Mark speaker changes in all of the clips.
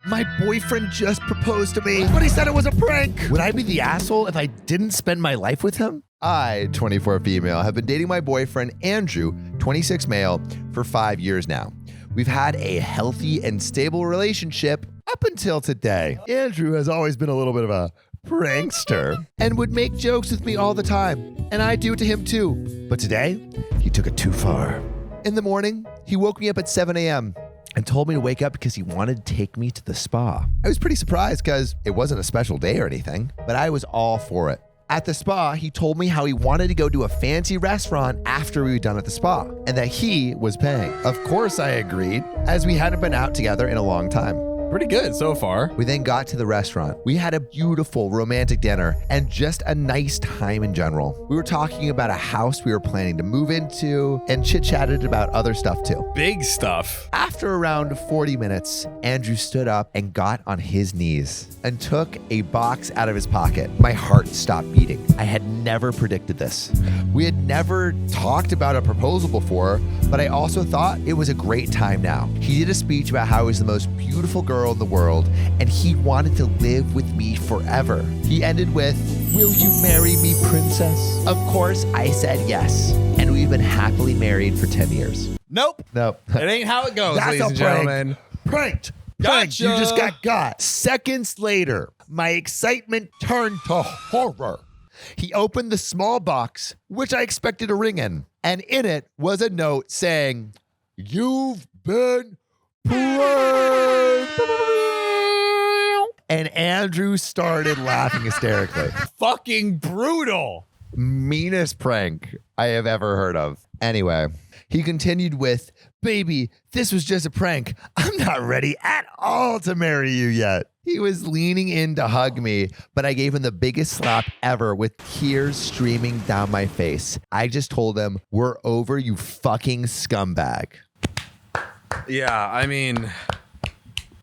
Speaker 1: My boyfriend just proposed to me, but he said it was a prank. Would I be the asshole if I didn't spend my life with him? I, 24 female, have been dating my boyfriend, Andrew, 26 male, for 5 years now. We've had a healthy and stable relationship up until today. Andrew has always been a little bit of a prankster and would make jokes with me all the time, and I do to him too. But today, he took it too far. In the morning, he woke me up at 7 a.m. and told me to wake up because he wanted to take me to the spa. I was pretty surprised because it wasn't a special day or anything, but I was all for it. At the spa, he told me how he wanted to go to a fancy restaurant after we were done at the spa, and that he was paying. Of course I agreed, as we hadn't been out together in a long time.
Speaker 2: Pretty good so far.
Speaker 1: We then got to the restaurant. We had a beautiful romantic dinner and just a nice time in general. We were talking about a house we were planning to move into and chit-chatted about other stuff too.
Speaker 2: Big stuff.
Speaker 1: After around 40 minutes, Andrew stood up and got on his knees and took a box out of his pocket. My heart stopped beating. I had never predicted this. We had never talked about a proposal before, but I also thought it was a great time now. He did a speech about how he was the most beautiful girl in the world, and he wanted to live with me forever. He ended with, "Will you marry me, princess?" Of course, I said yes, and we've been happily married for 10 years.
Speaker 2: Nope. It ain't how it goes,
Speaker 1: That's
Speaker 2: ladies and gentlemen.
Speaker 1: Pranked.
Speaker 2: Gotcha.
Speaker 1: You just got. Seconds later, my excitement turned to horror. He opened the small box, which I expected a ring in, and in it was a note saying, "You've been pranked." And Andrew started laughing hysterically.
Speaker 2: Fucking brutal.
Speaker 1: Meanest prank I have ever heard of. Anyway, he continued with, "Baby, this was just a prank. I'm not ready at all to marry you yet." He was leaning in to hug me, but I gave him the biggest slap ever with tears streaming down my face. I just told him, "We're over, you fucking scumbag."
Speaker 2: Yeah, I mean...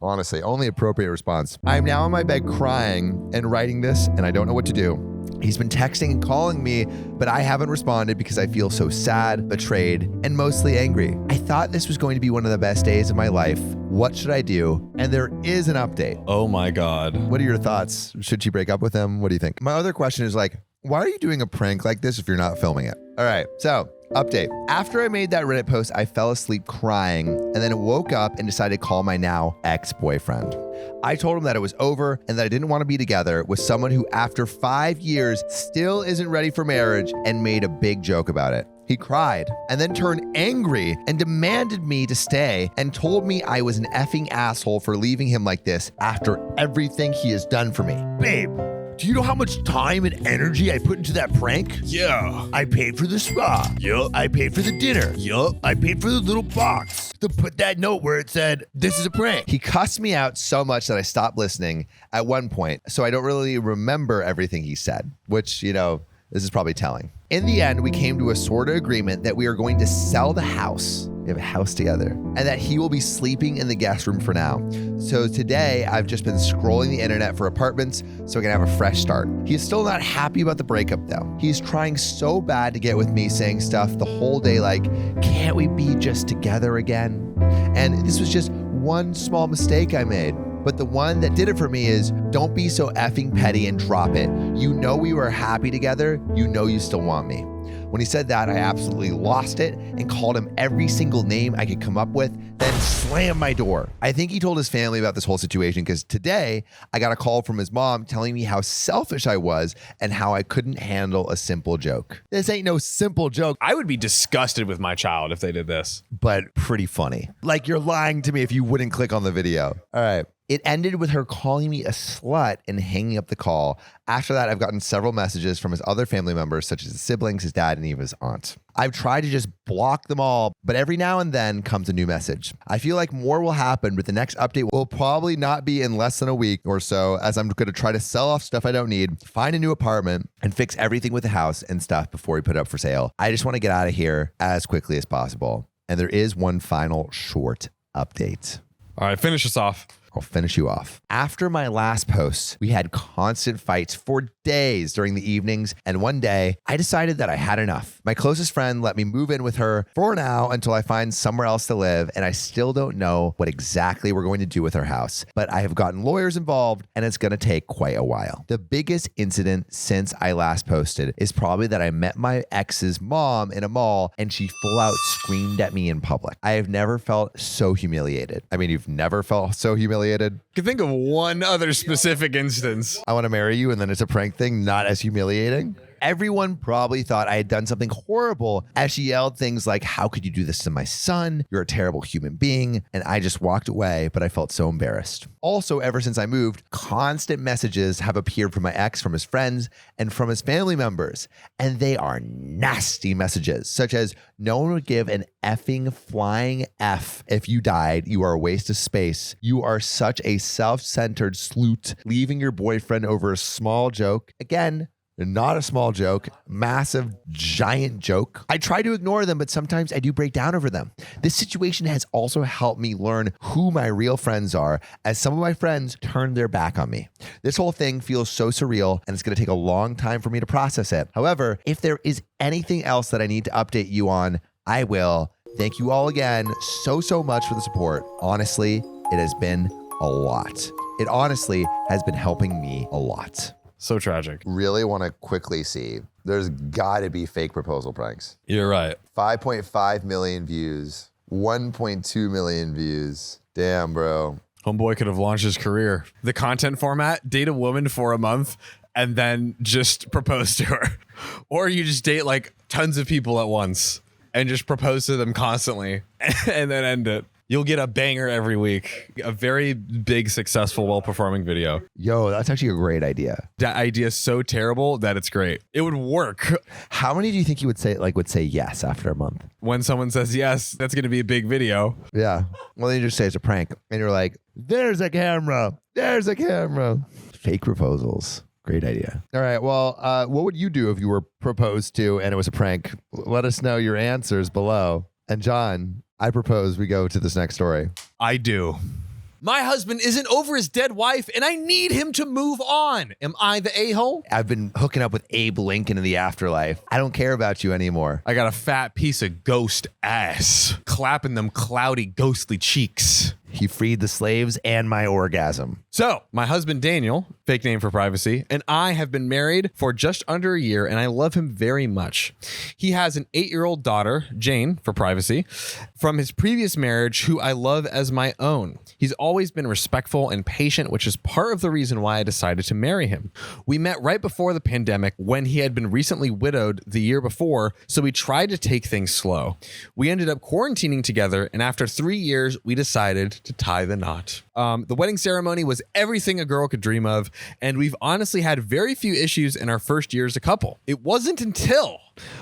Speaker 1: Honestly, only appropriate response. I'm now on my bed crying and writing this, and I don't know what to do. He's been texting and calling me, but I haven't responded because I feel so sad, betrayed, and mostly angry. I thought this was going to be one of the best days of my life. What should I do? And there is an update.
Speaker 2: Oh my God.
Speaker 1: What are your thoughts? Should she break up with him? What do you think? My other question is like, why are you doing a prank like this if you're not filming it? All right, so update. After I made that Reddit post, I fell asleep crying and then woke up and decided to call my now ex-boyfriend. I told him that it was over and that I didn't want to be together with someone who after 5 years still isn't ready for marriage, and made a big joke about it. He cried and then turned angry and demanded me to stay and told me I was an effing asshole for leaving him like this after everything he has done for me. Babe, do you know how much time and energy I put into that prank?
Speaker 2: Yeah.
Speaker 1: I paid for the spa.
Speaker 2: Yup.
Speaker 1: I paid for the dinner.
Speaker 2: Yup.
Speaker 1: I paid for the little box to put that note where it said, "This is a prank." He cussed me out so much that I stopped listening at one point, so I don't really remember everything he said, which, this is probably telling. In the end, we came to a sort of agreement that we are going to sell the house. We have a house together, and that he will be sleeping in the guest room for now. So today, I've just been scrolling the internet for apartments so I can have a fresh start. He's still not happy about the breakup though. He's trying so bad to get with me, saying stuff the whole day like, "Can't we be just together again?" And this was just one small mistake I made. But the one that did it for me is, don't be so effing petty and drop it. You know we were happy together. You know you still want me. When he said that, I absolutely lost it and called him every single name I could come up with, then slammed my door. I think he told his family about this whole situation because today I got a call from his mom telling me how selfish I was and how I couldn't handle a simple joke. This ain't no simple joke,
Speaker 2: I would be disgusted with my child if they did this.
Speaker 1: but pretty funny. Like you're lying to me if you wouldn't click on the video. All right. It ended with her calling me a slut and hanging up the call. After that, I've gotten several messages from his other family members, such as his siblings, his dad, and even his aunt. I've tried to just block them all, but every now and then comes a new message. I feel like more will happen, but the next update will probably not be in less than a week or so, as I'm going to try to sell off stuff I don't need, find a new apartment, and fix everything with the house and stuff before we put it up for sale. I just want to get out of here as quickly as possible. And there is one final short update.
Speaker 2: All right, finish us off.
Speaker 1: I'll finish you off. After my last post, we had constant fights for days during the evenings, and one day I decided that I had enough. My closest friend let me move in with her for now until I find somewhere else to live, and I still don't know what exactly we're going to do with her house, but I have gotten lawyers involved, and it's going to take quite a while. The biggest incident since I last posted is probably that I met my ex's mom in a mall, and she full out screamed at me in public. I have never felt so humiliated. I mean, you've never felt so humiliated?
Speaker 2: I can think of one other specific instance.
Speaker 1: I want to marry you, and then it's a prank thing, not as humiliating. Everyone probably thought I had done something horrible as she yelled things like, "How could you do this to my son? You're a terrible human being." And I just walked away, but I felt so embarrassed. Also, ever since I moved, constant messages have appeared from my ex, from his friends, and from his family members. And they are nasty messages, such as, "No one would give an effing flying F if you died. You are a waste of space. You are such a self-centered sloot, leaving your boyfriend over a small joke." Again, not a small joke, massive, giant joke. I try to ignore them, but sometimes I do break down over them. This situation has also helped me learn who my real friends are, as some of my friends turned their back on me. This whole thing feels so surreal, and it's going to take a long time for me to process it. However, if there is anything else that I need to update you on, I will. Thank you all again so much for the support. Honestly, it has been a lot. It honestly has been helping me a lot.
Speaker 2: So tragic.
Speaker 1: Really want to quickly see. There's got to be fake proposal pranks.
Speaker 2: You're right.
Speaker 1: 5.5 million views, 1.2 million views. Damn, bro.
Speaker 2: Homeboy could have launched his career. The content format, date a woman for a month and then just propose to her. Or you just date like tons of people at once and just propose to them constantly and then end it. You'll get a banger every week. A very big, successful, well-performing video.
Speaker 1: Yo, that's actually a great idea.
Speaker 2: That idea is so terrible that it's great. It would work.
Speaker 1: How many do you think you would say yes after a month?
Speaker 2: When someone says yes, that's going to be a big video.
Speaker 1: Yeah. Well, then you just say it's a prank. And you're like, there's a camera. There's a camera. Fake proposals. Great idea. All right. Well, what would you do if you were proposed to and it was a prank? Let us know your answers below. And John, I propose we go to this next story.
Speaker 2: I do. My husband isn't over his dead wife, and I need him to move on. Am I the a-hole?
Speaker 1: I've been hooking up with Abe Lincoln in the afterlife. I don't care about you anymore.
Speaker 2: I got a fat piece of ghost ass, clapping them cloudy, ghostly cheeks.
Speaker 1: He freed the slaves and my orgasm.
Speaker 2: So, my husband Daniel, fake name for privacy, and I have been married for just under a year, and I love him very much. He has an 8-year-old daughter, Jane, for privacy, from his previous marriage, who I love as my own. He's always been respectful and patient, which is part of the reason why I decided to marry him. We met right before the pandemic when he had been recently widowed the year before, so we tried to take things slow. We ended up quarantining together, and after 3 years, we decided to tie the knot. The wedding ceremony was everything a girl could dream of, and we've honestly had very few issues in our first year as a couple. It wasn't until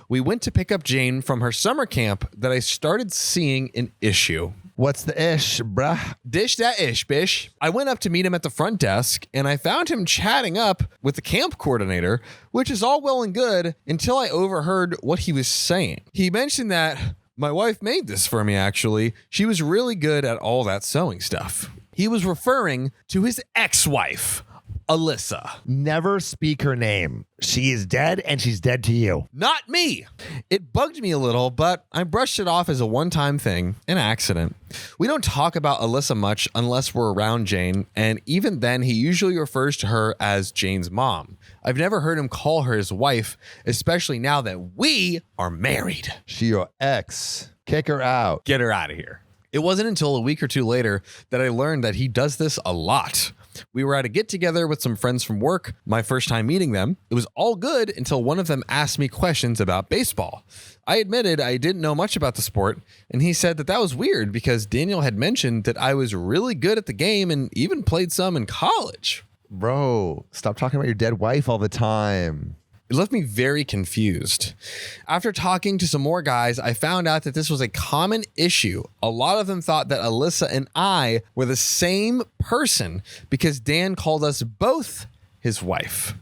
Speaker 2: we went to pick up Jane from her summer camp that I started seeing an issue.
Speaker 1: What's the ish, bruh?
Speaker 2: Dish that ish, bish. I went up to meet him at the front desk, and I found him chatting up with the camp coordinator, which is all well and good until I overheard what he was saying. He mentioned that my wife made this for me, actually. She was really good at all that sewing stuff. He was referring to his ex-wife, Alyssa.
Speaker 1: Never speak her name. She is dead, and she's dead to you.
Speaker 2: Not me. It bugged me a little, but I brushed it off as a one-time thing, an accident. We don't talk about Alyssa much unless we're around Jane, and even then he usually refers to her as Jane's mom. I've never heard him call her his wife, especially now that we are married.
Speaker 1: She your ex. Kick her out.
Speaker 2: Get her out of here. It wasn't until a week or two later that I learned that he does this a lot. We were at a get-together with some friends from work, my first time meeting them. It was all good until one of them asked me questions about baseball. I admitted I didn't know much about the sport, and he said that was weird because Daniel had mentioned that I was really good at the game and even played some in college.
Speaker 1: Bro, stop talking about your dead wife all the time.
Speaker 2: It left me very confused. After talking to some more guys, I found out that this was a common issue. A lot of them thought that Alyssa and I were the same person because Dan called us both his wife.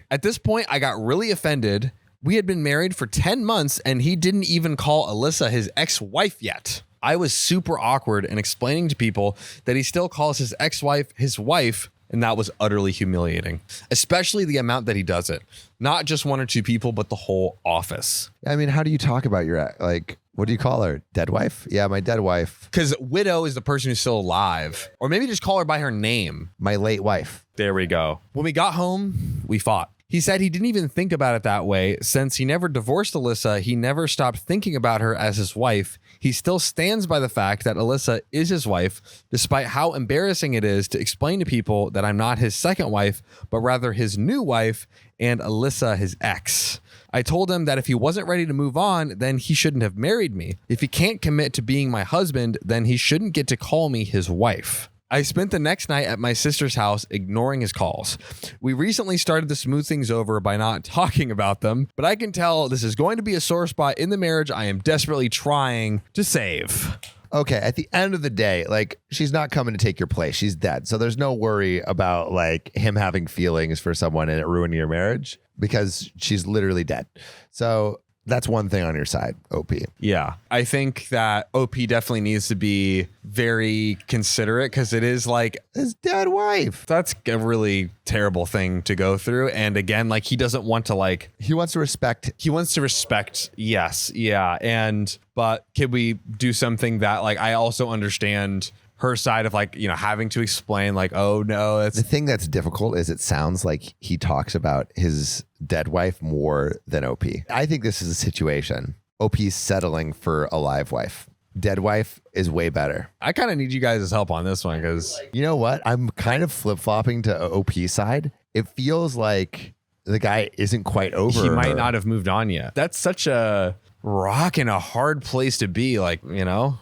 Speaker 2: At this point, I got really offended. We had been married for 10 months and he didn't even call Alyssa his ex-wife yet. I was super awkward and explaining to people that he still calls his ex-wife his wife, and that was utterly humiliating, especially the amount that he does it. Not just one or two people, but the whole office.
Speaker 1: I mean, how do you talk about your, like, what do you call her? Dead wife? Yeah, my dead wife.
Speaker 2: Because widow is the person who's still alive. Or maybe just call her by her name.
Speaker 1: My late wife.
Speaker 2: There we go. When we got home, we fought. He said he didn't even think about it that way. Since he never divorced Alyssa, he never stopped thinking about her as his wife. He still stands by the fact that Alyssa is his wife, despite how embarrassing it is to explain to people that I'm not his second wife, but rather his new wife and Alyssa his ex. I told him that if he wasn't ready to move on, then he shouldn't have married me. If he can't commit to being my husband, then he shouldn't get to call me his wife. I spent the next night at my sister's house ignoring his calls. We recently started to smooth things over by not talking about them, but I can tell this is going to be a sore spot in the marriage I am desperately trying to save.
Speaker 1: Okay, at the end of the day, like, she's not coming to take your place. She's dead. So there's no worry about, like, him having feelings for someone and it ruining your marriage because she's literally dead. So that's one thing on your side, OP.
Speaker 2: Yeah, I think that OP definitely needs to be very considerate because it is like
Speaker 1: His dead wife.
Speaker 2: that's a really terrible thing to go through. And again, like he doesn't want to like
Speaker 1: He wants to respect.
Speaker 2: he wants to respect. Yes, yeah, and but could we do something that like I also understand her side of like, you know, having to explain like, oh no,
Speaker 1: The
Speaker 2: that's
Speaker 1: thing that's difficult is it sounds like he talks about his dead wife more than OP. I think this is a situation. OP's settling for a live wife. Dead wife is way better.
Speaker 2: I kind of need you guys' help on this one because
Speaker 1: You know what? I'm kind of flip-flopping to OP side. It feels like the guy isn't quite over
Speaker 2: he
Speaker 1: her.
Speaker 2: might not have moved on yet. That's such a rock and a hard place to be, like, you know?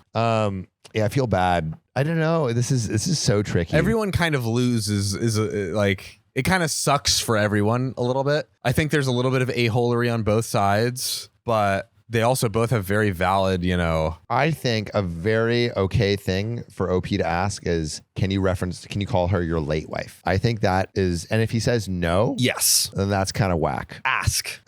Speaker 1: Yeah, I feel bad. I don't know. This is so tricky.
Speaker 2: Everyone kind of loses like it kind of sucks for everyone a little bit. I think there's a little bit of a-holery on both sides, but they also both have very valid, you know.
Speaker 1: I think a very okay thing for OP to ask is, can you call her your late wife? I think that is, and if he says no,
Speaker 2: Yes.
Speaker 1: then that's kind of whack.
Speaker 2: Ask.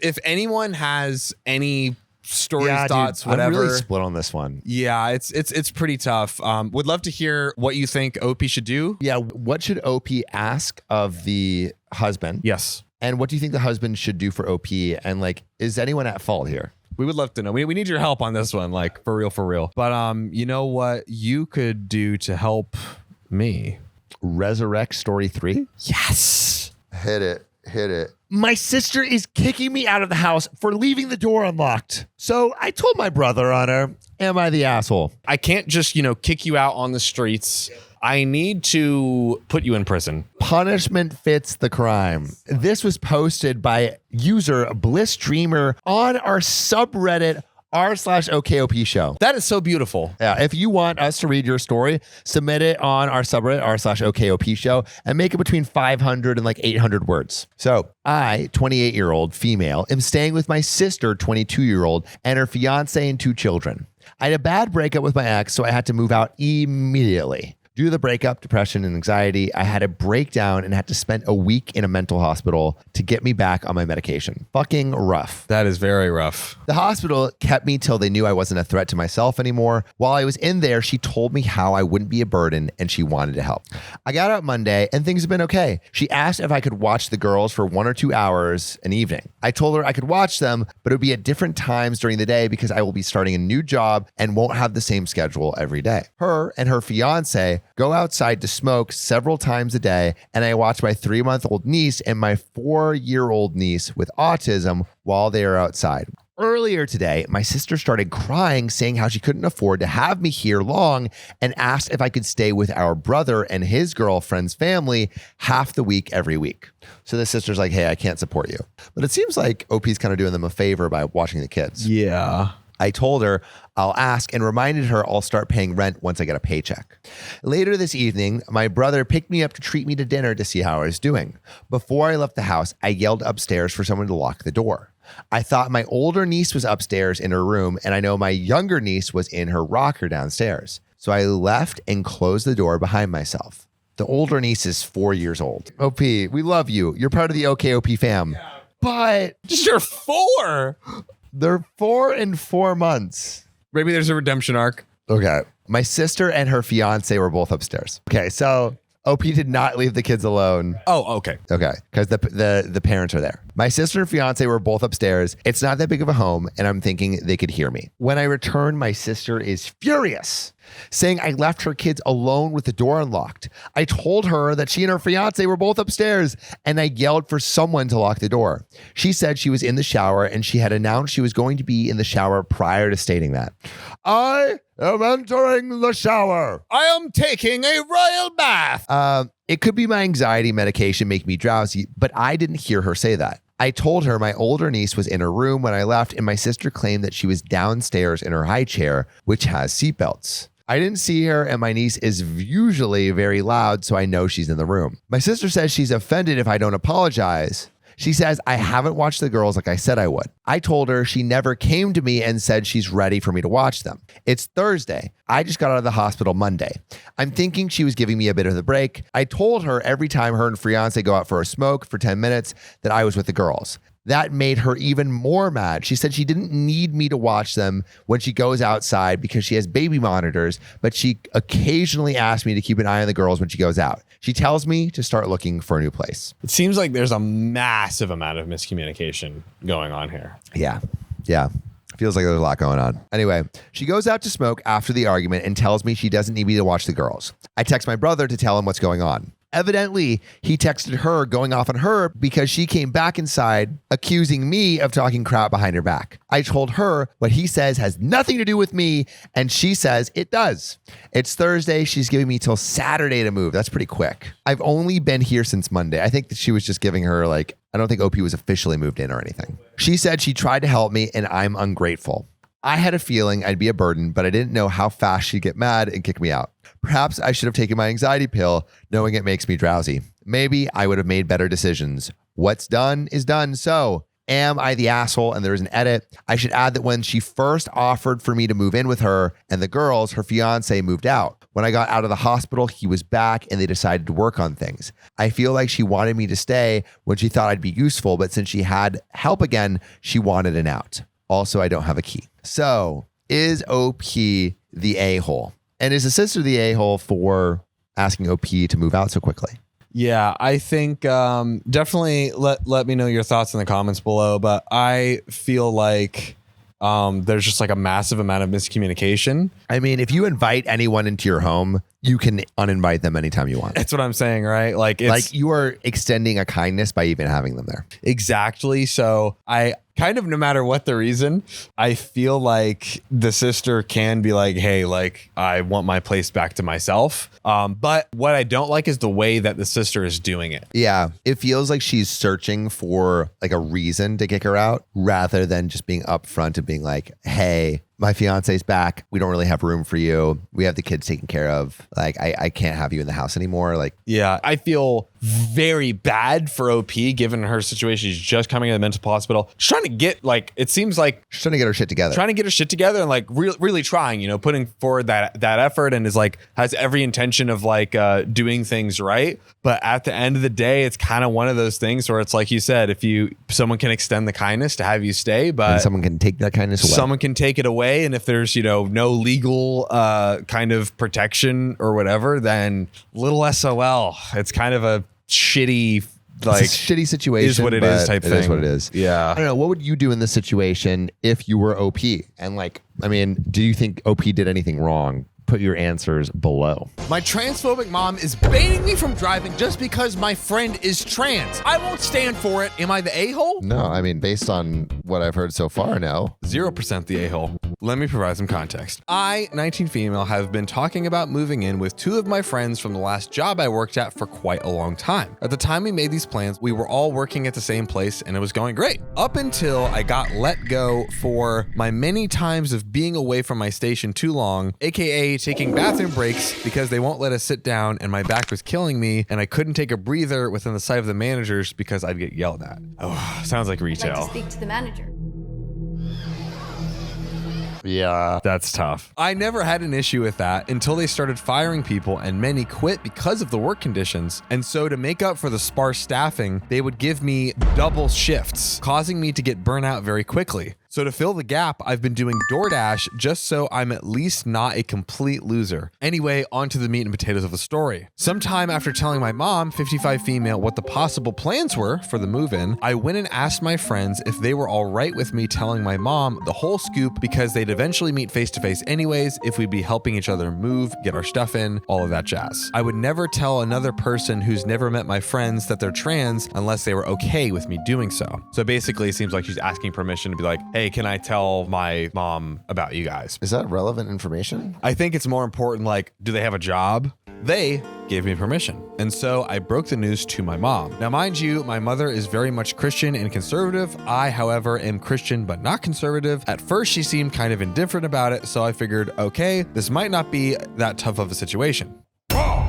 Speaker 1: If
Speaker 2: anyone has any stories,
Speaker 1: yeah,
Speaker 2: thoughts,
Speaker 1: dude,
Speaker 2: whatever.
Speaker 1: I'm really split on this one.
Speaker 2: Yeah, it's pretty tough. Would love to hear what you think OP should do.
Speaker 1: Yeah, what should OP ask of the husband?
Speaker 2: Yes.
Speaker 1: And what do you think the husband should do for OP? And like, is anyone at fault here?
Speaker 2: We would love to know. We need your help on this one, like for real. But you know what you could do to help me?
Speaker 1: Resurrect story 3?
Speaker 2: Yes.
Speaker 1: Hit it. My sister is kicking me out of the house for leaving the door unlocked. So I told my brother on her, am I the asshole?
Speaker 2: I can't just, kick you out on the streets. I need to put you in prison.
Speaker 1: Punishment fits the crime. This was posted by user Bliss Dreamer on our subreddit r/OKOP show.
Speaker 2: That is so beautiful.
Speaker 1: Yeah, if you want us to read your story, submit it on our subreddit r/OKOP show and make it between 500 and like 800 words. So I, 28-year-old female, am staying with my sister, 22-year-old, and her fiance and 2 children. I had a bad breakup with my ex, so I had to move out immediately. Due to the breakup, depression, and anxiety, I had a breakdown and had to spend a week in a mental hospital to get me back on my medication. Fucking rough.
Speaker 2: That is very rough.
Speaker 1: The hospital kept me till they knew I wasn't a threat to myself anymore. While I was in there, she told me how I wouldn't be a burden and she wanted to help. I got out Monday and things have been okay. She asked if I could watch the girls for 1 or 2 hours an evening. I told her I could watch them, but it would be at different times during the day because I will be starting a new job and won't have the same schedule every day. Her and her fiance go outside to smoke several times a day, and I watch my 3-month-old niece and my 4-year-old niece with autism while they are outside. Earlier today, my sister started crying, saying how she couldn't afford to have me here long and asked if I could stay with our brother and his girlfriend's family half the week every week. So the sister's like, hey, I can't support you. But it seems like OP's kind of doing them a favor by watching the kids.
Speaker 2: Yeah.
Speaker 1: I told her I'll ask and reminded her I'll start paying rent once I get a paycheck. Later this evening, my brother picked me up to treat me to dinner to see how I was doing. Before I left the house, I yelled upstairs for someone to lock the door. I thought my older niece was upstairs in her room, and I know my younger niece was in her rocker downstairs. So I left and closed the door behind myself. The older niece is 4 years old. OP, we love you. You're part of the OKOP fam. But
Speaker 2: You're 4.
Speaker 1: they're 4 and 4 months.
Speaker 2: Maybe there's a redemption arc.
Speaker 1: Okay. My sister and her fiance were both upstairs. Okay, so OP did not leave the kids alone.
Speaker 2: Oh, okay.
Speaker 1: Okay, because the parents are there. My sister and fiance were both upstairs. It's not that big of a home, and I'm thinking they could hear me. When I return, my sister is furious, saying I left her kids alone with the door unlocked. I told her that she and her fiance were both upstairs, and I yelled for someone to lock the door. She said she was in the shower, and she had announced she was going to be in the shower prior to stating that. I am entering the shower.
Speaker 2: I am taking a royal bath.
Speaker 1: It could be my anxiety medication make me drowsy, but I didn't hear her say that. I told her my older niece was in her room when I left, and my sister claimed that she was downstairs in her high chair, which has seatbelts. I didn't see her, and my niece is usually very loud, so I know she's in the room. My sister says she's offended if I don't apologize. She says I haven't watched the girls like I said I would. I told her she never came to me and said she's ready for me to watch them. It's Thursday. I just got out of the hospital Monday. I'm thinking she was giving me a bit of the break. I told her every time her and fiance go out for a smoke for 10 minutes that I was with the girls. That made her even more mad. She said she didn't need me to watch them when she goes outside because she has baby monitors, but she occasionally asks me to keep an eye on the girls when she goes out. She tells me to start looking for a new place.
Speaker 2: It seems like there's a massive amount of miscommunication going on here.
Speaker 1: Yeah. Feels like there's a lot going on. Anyway, she goes out to smoke after the argument and tells me she doesn't need me to watch the girls. I text my brother to tell him what's going on. Evidently, he texted her going off on her because she came back inside accusing me of talking crap behind her back. I told her what he says has nothing to do with me, and she says it does. It's Thursday. She's giving me till Saturday to move. That's pretty quick. I've only been here since Monday. I think that she was just giving her I don't think OP was officially moved in or anything. She said she tried to help me and I'm ungrateful. I had a feeling I'd be a burden, but I didn't know how fast she'd get mad and kick me out. Perhaps I should have taken my anxiety pill, knowing it makes me drowsy. Maybe I would have made better decisions. What's done is done. So, am I the asshole? And there's an edit. I should add that when she first offered for me to move in with her and the girls, her fiance moved out. When I got out of the hospital, he was back and they decided to work on things. I feel like she wanted me to stay when she thought I'd be useful, but since she had help again, she wanted an out. Also, I don't have a key. So, is OP the a-hole? And is the sister the a-hole for asking OP to move out so quickly?
Speaker 2: Yeah, I think definitely let me know your thoughts in the comments below. But I feel like there's just like a massive amount of miscommunication.
Speaker 1: I mean, if you invite anyone into your home, you can uninvite them anytime you want.
Speaker 2: That's what I'm saying, right? Like
Speaker 1: you are extending a kindness by even having them there.
Speaker 2: Exactly. So I kind of, no matter what the reason, I feel like the sister can be like, hey, like I want my place back to myself. But what I don't like is the way that the sister is doing it.
Speaker 1: Yeah. It feels like she's searching for like a reason to kick her out rather than just being upfront and being like, hey, my fiance's back. We don't really have room for you. We have the kids taken care of. Like, I can't have you in the house anymore. Like,
Speaker 2: yeah, I feel very bad for OP given her situation. She's just coming in the mental hospital. She's trying to get it seems like
Speaker 1: she's trying to get her shit together.
Speaker 2: Trying to get her shit together and like really trying, putting forward that effort and is like has every intention of like doing things right. But at the end of the day, it's kind of one of those things where it's like you said, someone can extend the kindness to have you stay, but
Speaker 1: and someone can take that kindness away.
Speaker 2: Someone can take it away. And if there's, no legal kind of protection or whatever, then little SOL. It's kind of a shitty, like,
Speaker 1: it's a shitty situation.
Speaker 2: Is what it is type thing.
Speaker 1: It is what it is.
Speaker 2: Yeah.
Speaker 1: I don't know. What would you do in this situation if you were OP? And do you think OP did anything wrong? Put your answers below.
Speaker 2: My transphobic mom is baiting me from driving just because my friend is trans. I won't stand for it. Am I the a-hole?
Speaker 1: No, based on what I've heard so far, no.
Speaker 2: 0% the a-hole. Let me provide some context. I, 19 female, have been talking about moving in with two of my friends from the last job I worked at for quite a long time. At the time we made these plans, we were all working at the same place and it was going great. Up until I got let go for my many times of being away from my station too long, aka taking bathroom breaks because they won't let us sit down and my back was killing me and I couldn't take a breather within the sight of the managers because I'd get yelled at. Oh, sounds like retail.
Speaker 3: I'd like to speak to the manager.
Speaker 2: Yeah, that's tough. I never had an issue with that until they started firing people and many quit because of the work conditions. And so to make up for the sparse staffing, they would give me double shifts, causing me to get burnt out very quickly. So to fill the gap, I've been doing DoorDash just so I'm at least not a complete loser. Anyway, on to the meat and potatoes of the story. Sometime after telling my mom, 55 female, what the possible plans were for the move-in, I went and asked my friends if they were all right with me telling my mom the whole scoop because they'd eventually meet face-to-face anyways if we'd be helping each other move, get our stuff in, all of that jazz. I would never tell another person who's never met my friends that they're trans unless they were okay with me doing so. So basically, it seems like she's asking permission to be like, hey, can I tell my mom about you guys?
Speaker 1: Is that relevant information?
Speaker 2: I think it's more important, like, do they have a job? They gave me permission. And so I broke the news to my mom. Now, mind you, my mother is very much Christian and conservative. I, however, am Christian but not conservative. At first, she seemed kind of indifferent about it, so I figured, okay, this might not be that tough of a situation.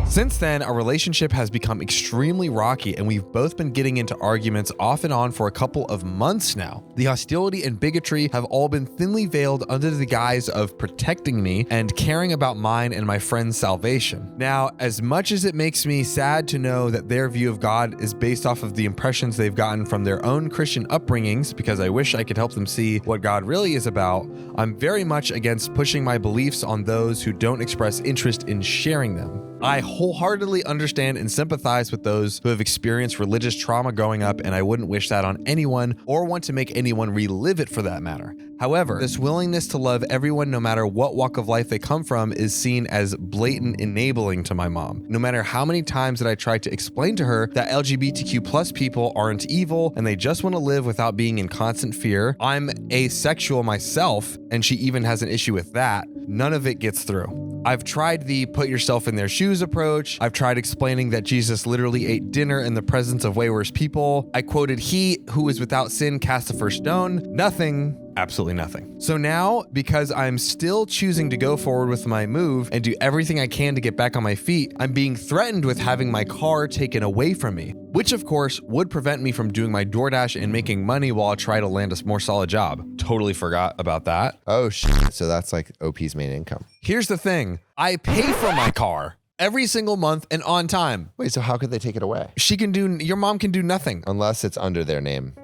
Speaker 2: Since then, our relationship has become extremely rocky and we've both been getting into arguments off and on for a couple of months now. The hostility and bigotry have all been thinly veiled under the guise of protecting me and caring about mine and my friend's salvation. Now, as much as it makes me sad to know that their view of God is based off of the impressions they've gotten from their own Christian upbringings, because I wish I could help them see what God really is about, I'm very much against pushing my beliefs on those who don't express interest in sharing them. I wholeheartedly understand and sympathize with those who have experienced religious trauma growing up, and I wouldn't wish that on anyone or want to make anyone relive it for that matter. However, this willingness to love everyone no matter what walk of life they come from is seen as blatant enabling to my mom. No matter how many times that I tried to explain to her that LGBTQ plus people aren't evil and they just want to live without being in constant fear, I'm asexual myself, and she even has an issue with that, none of it gets through. I've tried the put yourself in their shoes approach. I've tried explaining that Jesus literally ate dinner in the presence of way worse people. I quoted, "He who is without sin cast the first stone." Nothing. Absolutely nothing. So now, because I'm still choosing to go forward with my move and do everything I can to get back on my feet, I'm being threatened with having my car taken away from me, which of course would prevent me from doing my DoorDash and making money while I try to land a more solid job. Totally forgot about that.
Speaker 1: Oh, shit. So that's like OP's main income.
Speaker 2: Here's the thing. I pay for my car every single month and on time.
Speaker 1: Wait, so how could they take it away?
Speaker 2: Your mom can do nothing.
Speaker 1: Unless it's under their name.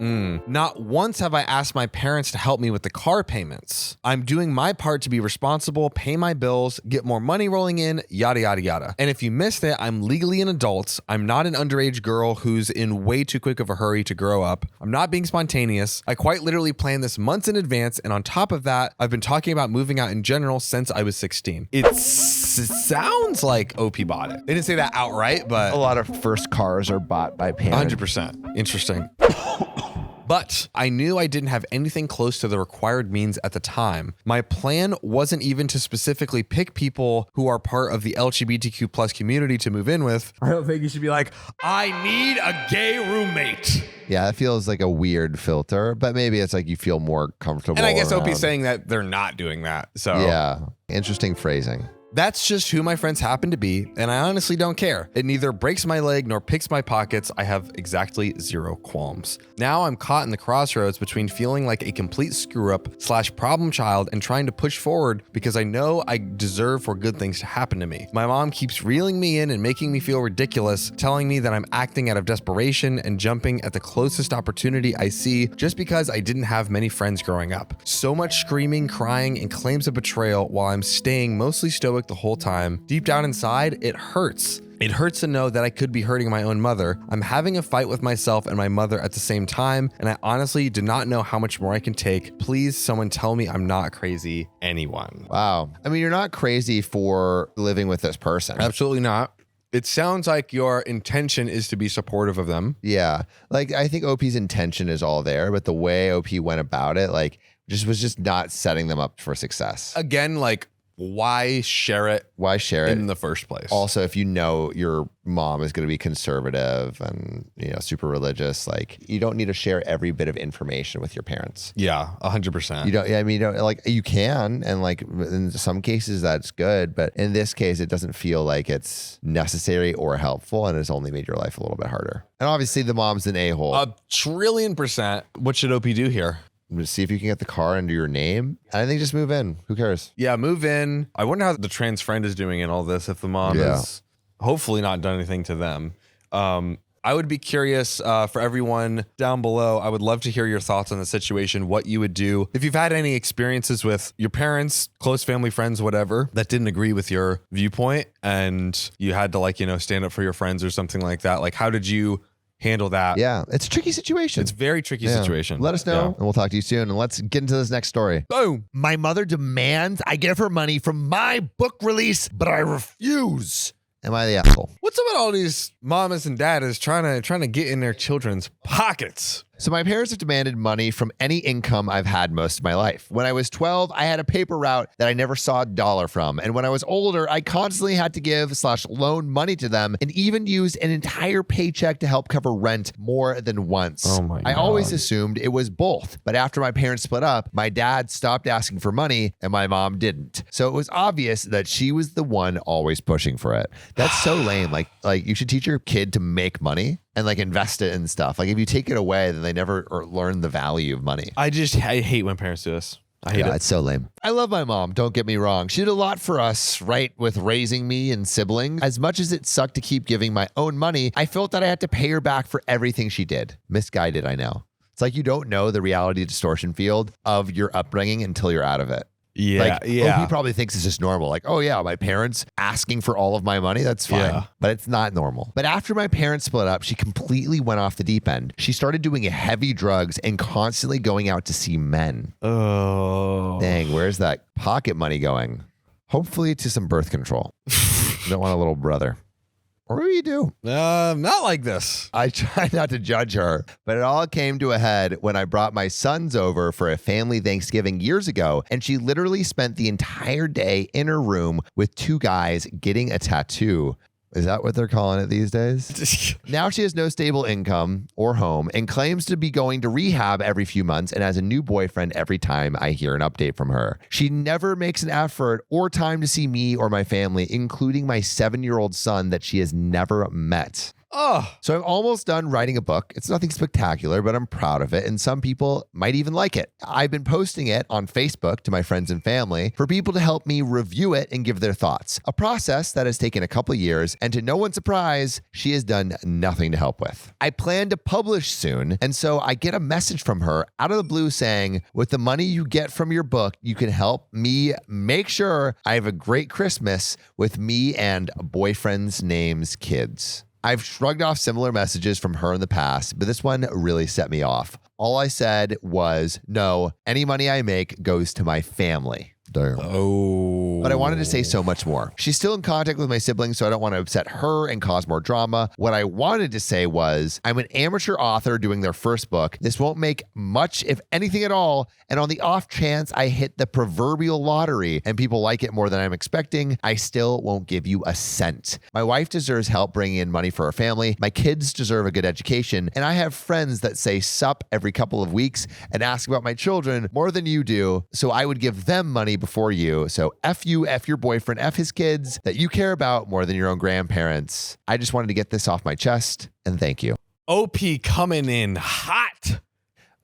Speaker 2: Not once have I asked my parents to help me with the car payments. I'm doing my part to be responsible, pay my bills, get more money rolling in, yada, yada, yada. And if you missed it, I'm legally an adult. I'm not an underage girl who's in way too quick of a hurry to grow up. I'm not being spontaneous. I quite literally planned this months in advance. And on top of that, I've been talking about moving out in general since I was 16. It sounds like OP bought it. They didn't say that outright, but
Speaker 1: A lot of first cars are bought by parents.
Speaker 2: 100%. Interesting. But I knew I didn't have anything close to the required means at the time. My plan wasn't even to specifically pick people who are part of the LGBTQ plus community to move in with. I don't think you should be like, I need a gay roommate.
Speaker 1: Yeah, that feels like a weird filter, but maybe it's like you feel more comfortable.
Speaker 2: And I guess
Speaker 1: around.
Speaker 2: OP's saying that they're not doing that. So
Speaker 1: Yeah, interesting phrasing.
Speaker 2: That's just who my friends happen to be, and I honestly don't care. It neither breaks my leg nor picks my pockets. I have exactly zero qualms. Now I'm caught in the crossroads between feeling like a complete screw-up / problem child and trying to push forward because I know I deserve for good things to happen to me. My mom keeps reeling me in and making me feel ridiculous, telling me that I'm acting out of desperation and jumping at the closest opportunity I see just because I didn't have many friends growing up. So much screaming, crying, and claims of betrayal while I'm staying mostly stoic the whole time. Deep down inside, it hurts. It hurts to know that I could be hurting my own mother. I'm having a fight with myself and my mother at the same time, and I honestly do not know how much more I can take. Please, someone tell me I'm not crazy. Anyone.
Speaker 1: Wow. I mean, you're not crazy for living with this person.
Speaker 2: Absolutely not. It sounds like your intention is to be supportive of them.
Speaker 1: Yeah. Like, I think OP's intention is all there, but the way OP went about it, like, was just not setting them up for success.
Speaker 2: Again, like, why share it?
Speaker 1: Why share it
Speaker 2: in the first place?
Speaker 1: Also, if you know your mom is going to be conservative and, you know, super religious, like, you don't need to share every bit of information with your parents.
Speaker 2: Yeah, 100%.
Speaker 1: You don't, I mean, you don't, like, you can, and like in some cases that's good, but in this case, it doesn't feel like it's necessary or helpful, and it's only made your life a little bit harder. And obviously the mom's an a-hole.
Speaker 2: 1,000,000,000%. What should OP do here?
Speaker 1: See if you can get the car under your name. I think just move in. Who cares?
Speaker 2: Yeah, move in. I wonder how the trans friend is doing in all this. If the mom has hopefully not done anything to them. I would be curious for everyone down below. I would love to hear your thoughts on the situation, what you would do. If you've had any experiences with your parents, close family, friends, whatever, that didn't agree with your viewpoint and you had to like, you know, stand up for your friends or something like that. Like, how did you handle that?
Speaker 1: Yeah, it's a tricky situation.
Speaker 2: It's a very tricky situation.
Speaker 1: Let us know, and we'll talk to you soon. And let's get into this next story.
Speaker 2: Boom.
Speaker 1: My mother demands I give her money from my book release, but I refuse. Am I the asshole?
Speaker 2: What's up with all these mamas and daddies trying to get in their children's pockets?
Speaker 1: So my parents have demanded money from any income I've had most of my life. When I was 12, I had a paper route that I never saw a dollar from. And when I was older, I constantly had to give/loan money to them and even used an entire paycheck to help cover rent more than once.
Speaker 2: Oh my God.
Speaker 1: I always assumed it was both. But after my parents split up, my dad stopped asking for money and my mom didn't. So it was obvious that she was the one always pushing for it. That's so lame. Like you should teach your kid to make money and like invest it in stuff. Like if you take it away, then they never learn the value of money.
Speaker 2: I hate when parents do this. I hate it.
Speaker 1: It's so lame. I love my mom, don't get me wrong. She did a lot for us, right, with raising me and siblings. As much as it sucked to keep giving my own money, I felt that I had to pay her back for everything she did. Misguided, I know. It's like you don't know the reality distortion field of your upbringing until you're out of it.
Speaker 2: Yeah,
Speaker 1: He probably thinks it's just normal. Like, oh yeah, my parents asking for all of my money, that's fine.
Speaker 2: Yeah.
Speaker 1: But it's not normal. But after my parents split up, she completely went off the deep end. She started doing heavy drugs and constantly going out to see men.
Speaker 2: Oh.
Speaker 1: Dang, where's that pocket money going? Hopefully to some birth control. You don't want a little brother. Or maybe you do.
Speaker 2: Not like this.
Speaker 1: I try not to judge her, but it all came to a head when I brought my sons over for a family Thanksgiving years ago, and she literally spent the entire day in her room with two guys getting a tattoo. Is that what they're calling it these days? Now she has no stable income or home and claims to be going to rehab every few months and has a new boyfriend every time I hear an update from her. She never makes an effort or time to see me or my family, including my 7-year-old son that she has never met.
Speaker 2: Oh.
Speaker 1: So I'm almost done writing a book. It's nothing spectacular, but I'm proud of it. And some people might even like it. I've been posting it on Facebook to my friends and family for people to help me review it and give their thoughts. A process that has taken a couple of years. And to no one's surprise, she has done nothing to help with. I plan to publish soon. And so I get a message from her out of the blue saying, with the money you get from your book, you can help me make sure I have a great Christmas with me and boyfriend's name's kids. I've shrugged off similar messages from her in the past, but this one really set me off. All I said was, no, any money I make goes to my family.
Speaker 2: Oh.
Speaker 1: But I wanted to say so much more. She's still in contact with my siblings, so I don't want to upset her and cause more drama. What I wanted to say was, I'm an amateur author doing their first book. This won't make much, if anything at all. And on the off chance I hit the proverbial lottery and people like it more than I'm expecting, I still won't give you a cent. My wife deserves help bringing in money for her family. My kids deserve a good education. And I have friends that say sup every couple of weeks and ask about my children more than you do. So I would give them money before you. So F you, F your boyfriend, F his kids that you care about more than your own grandparents. I just wanted to get this off my chest, and thank you.
Speaker 2: OP coming in hot.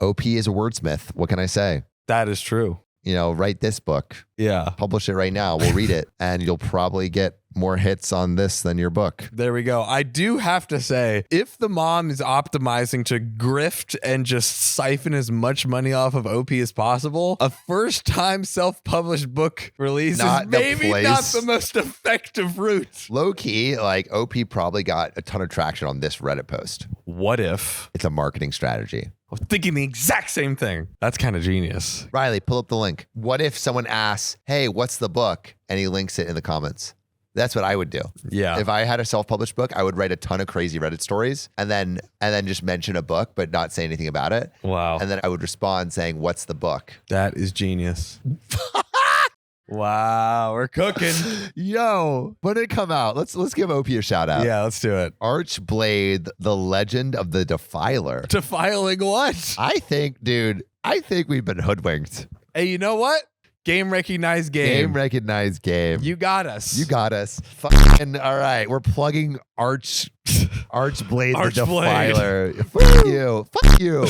Speaker 1: OP is a wordsmith. What can I say?
Speaker 2: That is true.
Speaker 1: You know, write this book.
Speaker 2: Yeah.
Speaker 1: Publish it right now. We'll read it, and you'll probably get more hits on this than your book.
Speaker 2: There we go. I do have to say, if the mom is optimizing to grift and just siphon as much money off of OP as possible, a first-time self-published book release is maybe not the most effective route.
Speaker 1: Low-key, like OP probably got a ton of traction on this Reddit post.
Speaker 2: What if?
Speaker 1: It's a marketing strategy.
Speaker 2: I was thinking the exact same thing. That's kind of genius.
Speaker 1: Riley, pull up the link. What if someone asks, hey, what's the book? And he links it in the comments. That's what I would do.
Speaker 2: Yeah.
Speaker 1: If I had a self-published book, I would write a ton of crazy Reddit stories and then just mention a book, but not say anything about it.
Speaker 2: Wow.
Speaker 1: And then I would respond saying, what's the book?
Speaker 2: That is genius. Wow, we're cooking.
Speaker 1: Yo, when did it come out? Let's give OP a shout out.
Speaker 2: Yeah, let's do it.
Speaker 1: Archblade, the legend of the Defiler.
Speaker 2: Defiling what?
Speaker 1: I think we've been hoodwinked.
Speaker 2: Hey, you know what? Game recognized game.
Speaker 1: Game recognized game.
Speaker 2: You got us.
Speaker 1: You got us. Fucking all right. We're plugging Archblade the Defiler. Fuck you. Fuck you.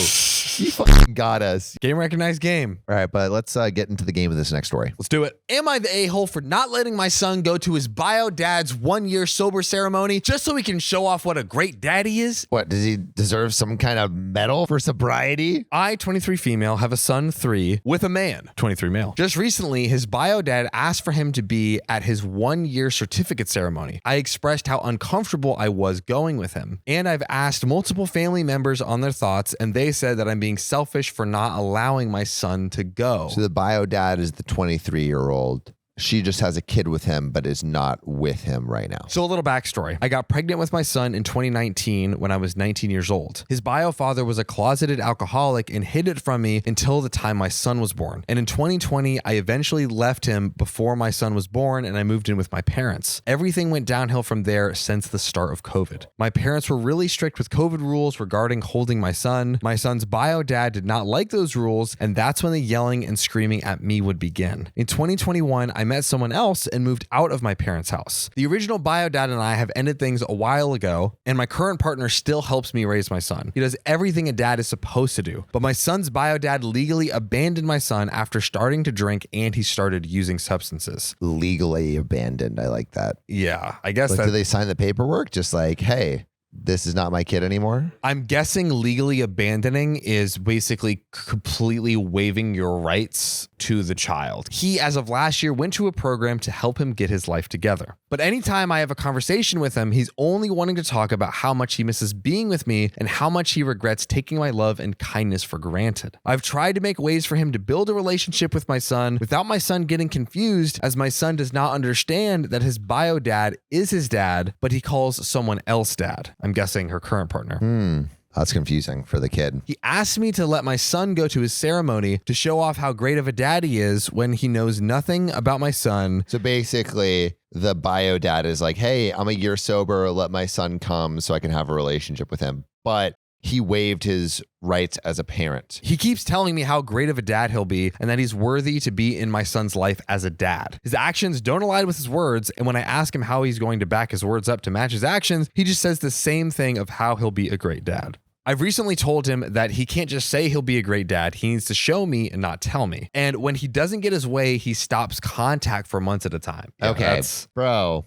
Speaker 1: You fucking got us.
Speaker 2: Game recognized game.
Speaker 1: All right, but let's get into the game of this next story.
Speaker 2: Let's do it. Am I the a-hole for not letting my son go to his bio dad's 1-year sober ceremony just so he can show off what a great dad he is?
Speaker 1: What, does he deserve some kind of medal for sobriety?
Speaker 2: I, 23 female, have a son, 3, with a man, 23 male. Just recently, his bio dad asked for him to be at his 1-year certificate ceremony. I expressed how uncomfortable I was going with him, and I've asked multiple family members on their thoughts, and they said that I'm being selfish for not allowing my son to go.
Speaker 1: So the bio dad is the 23-year-old. She just has a kid with him, but is not with him right now.
Speaker 2: So a little backstory. I got pregnant with my son in 2019 when I was 19 years old. His bio father was a closeted alcoholic and hid it from me until the time my son was born. And in 2020, I eventually left him before my son was born and I moved in with my parents. Everything went downhill from there since the start of COVID. My parents were really strict with COVID rules regarding holding my son. My son's bio dad did not like those rules, and that's when the yelling and screaming at me would begin. In 2021, I met someone else and moved out of my parents' house. The original bio dad and I have ended things a while ago, and my current partner still helps me raise my son. He does everything a dad is supposed to do. But my son's bio dad legally abandoned my son after starting to drink, and he started using substances.
Speaker 1: Legally abandoned. I like that.
Speaker 2: Yeah, I guess
Speaker 1: Like,
Speaker 2: that.
Speaker 1: do they sign the paperwork? Just like, hey, this is not my kid anymore?
Speaker 2: I'm guessing legally abandoning is basically completely waiving your rights to the child. He, as of last year, went to a program to help him get his life together. But anytime I have a conversation with him, he's only wanting to talk about how much he misses being with me and how much he regrets taking my love and kindness for granted. I've tried to make ways for him to build a relationship with my son without my son getting confused, as my son does not understand that his bio dad is his dad, but he calls someone else dad. I'm guessing her current partner.
Speaker 1: That's confusing for the kid.
Speaker 2: He asked me to let my son go to his ceremony to show off how great of a dad he is when he knows nothing about my son.
Speaker 1: So basically, the bio dad is like, hey, I'm a year sober. Let my son come so I can have a relationship with him. But he waived his rights as a parent.
Speaker 2: He keeps telling me how great of a dad he'll be and that he's worthy to be in my son's life as a dad. His actions don't align with his words, and when I ask him how he's going to back his words up to match his actions, he just says the same thing of how he'll be a great dad. I've recently told him that he can't just say he'll be a great dad. He needs to show me and not tell me. And when he doesn't get his way, he stops contact for months at a time. Yeah,
Speaker 1: Okay, bro,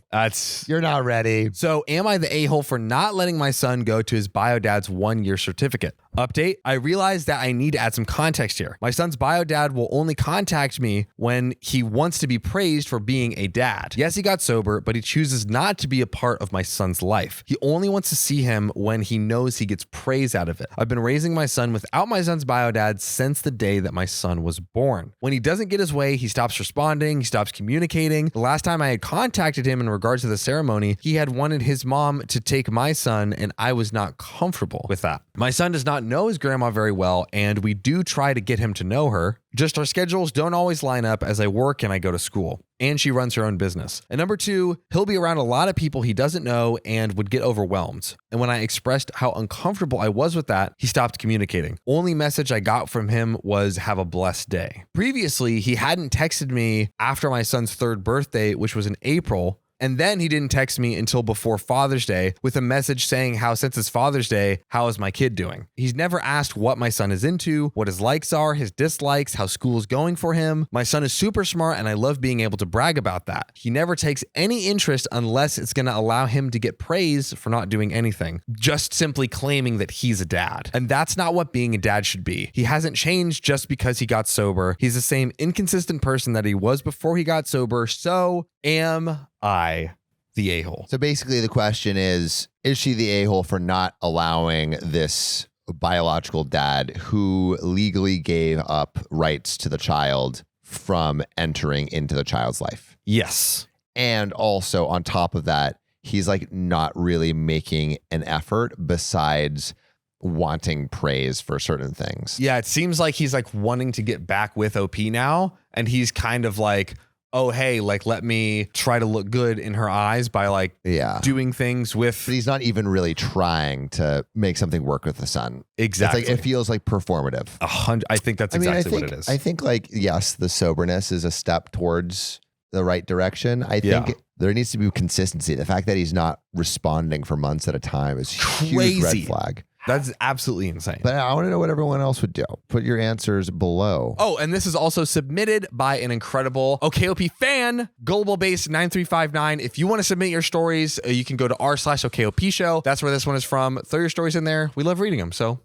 Speaker 1: you're not ready.
Speaker 2: So am I the a-hole for not letting my son go to his bio dad's 1-year certificate? Update, I realized that I need to add some context here. My son's bio dad will only contact me when he wants to be praised for being a dad. Yes, he got sober, but he chooses not to be a part of my son's life. He only wants to see him when he knows he gets praise out of it. I've been raising my son without my son's bio dad since the day that my son was born. When he doesn't get his way, he stops responding, he stops communicating. The last time I had contacted him in regards to the ceremony, he had wanted his mom to take my son, and I was not comfortable with that. My son does not know his grandma very well, and we do try to get him to know her. Just our schedules don't always line up as I work and I go to school. And she runs her own business. And number 2, he'll be around a lot of people he doesn't know and would get overwhelmed. And when I expressed how uncomfortable I was with that, he stopped communicating. Only message I got from him was, have a blessed day. Previously, he hadn't texted me after my son's 3rd birthday, which was in April. And then he didn't text me until before Father's Day with a message saying how, since it's Father's Day, how is my kid doing? He's never asked what my son is into, what his likes are, his dislikes, how school's going for him. My son is super smart and I love being able to brag about that. He never takes any interest unless it's going to allow him to get praise for not doing anything, just simply claiming that he's a dad. And that's not what being a dad should be. He hasn't changed just because he got sober. He's the same inconsistent person that he was before he got sober. So am I the a-hole?
Speaker 1: So basically the question is she the a-hole for not allowing this biological dad who legally gave up rights to the child from entering into the child's life?
Speaker 2: Yes.
Speaker 1: And also on top of that, he's like not really making an effort besides wanting praise for certain things.
Speaker 2: Yeah, it seems like he's like wanting to get back with OP now, and he's kind of like, oh, hey, like, let me try to look good in her eyes by like doing things with.
Speaker 1: But he's not even really trying to make something work with the son.
Speaker 2: Exactly.
Speaker 1: It's like, it feels like performative.
Speaker 2: 100. I think that's exactly what it is.
Speaker 1: I think like, yes, the soberness is a step towards the right direction. I think there needs to be consistency. The fact that he's not responding for months at a time is a huge red flag.
Speaker 2: That's absolutely insane.
Speaker 1: But I want to know what everyone else would do. Put your answers below.
Speaker 2: Oh, and this is also submitted by an incredible OKOP fan, Global Base 9359. If you want to submit your stories, you can go to r/OKOP show. That's where this one is from. Throw your stories in there. We love reading them. So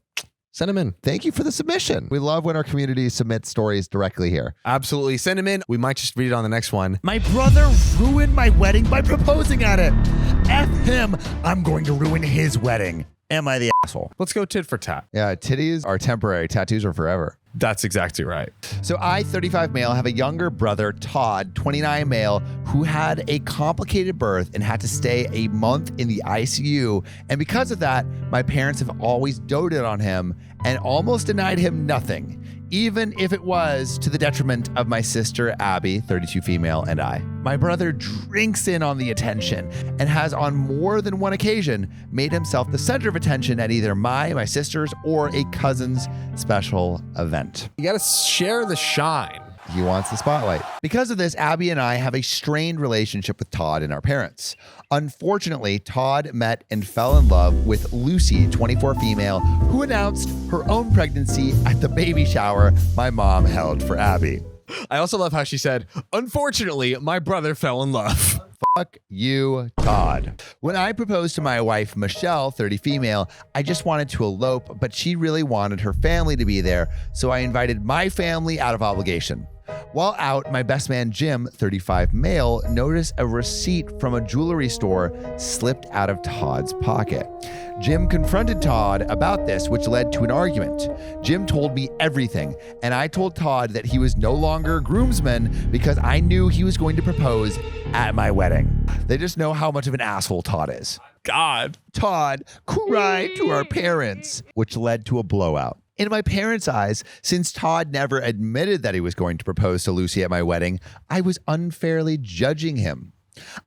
Speaker 2: send them in.
Speaker 1: Thank you for the submission. We love when our community submits stories directly here.
Speaker 2: Absolutely. Send them in. We might just read it on the next one.
Speaker 3: My brother ruined my wedding by proposing at it. F him. I'm going to ruin his wedding. Am I the asshole?
Speaker 2: Let's go tit for tat.
Speaker 1: Yeah, titties are temporary. Tattoos are forever.
Speaker 2: That's exactly right.
Speaker 1: So I, 35 male, have a younger brother, Todd, 29 male, who had a complicated birth and had to stay a month in the ICU. And because of that, my parents have always doted on him and almost denied him nothing, even if it was to the detriment of my sister, Abby, 32 female, and I. My brother drinks in on the attention and has on more than one occasion made himself the center of attention at either my sister's, or a cousin's special event.
Speaker 2: You got to share the shine.
Speaker 1: He wants the spotlight. Because of this, Abby and I have a strained relationship with Todd and our parents. Unfortunately, Todd met and fell in love with Lucy, 24 female, who announced her own pregnancy at the baby shower my mom held for Abby.
Speaker 2: I also love how she said, unfortunately, my brother fell in love.
Speaker 1: Fuck you, Todd. When I proposed to my wife, Michelle, 30 female, I just wanted to elope, but she really wanted her family to be there, so I invited my family out of obligation. While out, my best man, Jim, 35 male, noticed a receipt from a jewelry store slipped out of Todd's pocket. Jim confronted Todd about this, which led to an argument. Jim told me everything, and I told Todd that he was no longer a groomsman because I knew he was going to propose at my wedding. They just know how much of an asshole Todd is.
Speaker 2: God.
Speaker 1: Todd cried to our parents, which led to a blowout. In my parents' eyes, since Todd never admitted that he was going to propose to Lucy at my wedding, I was unfairly judging him.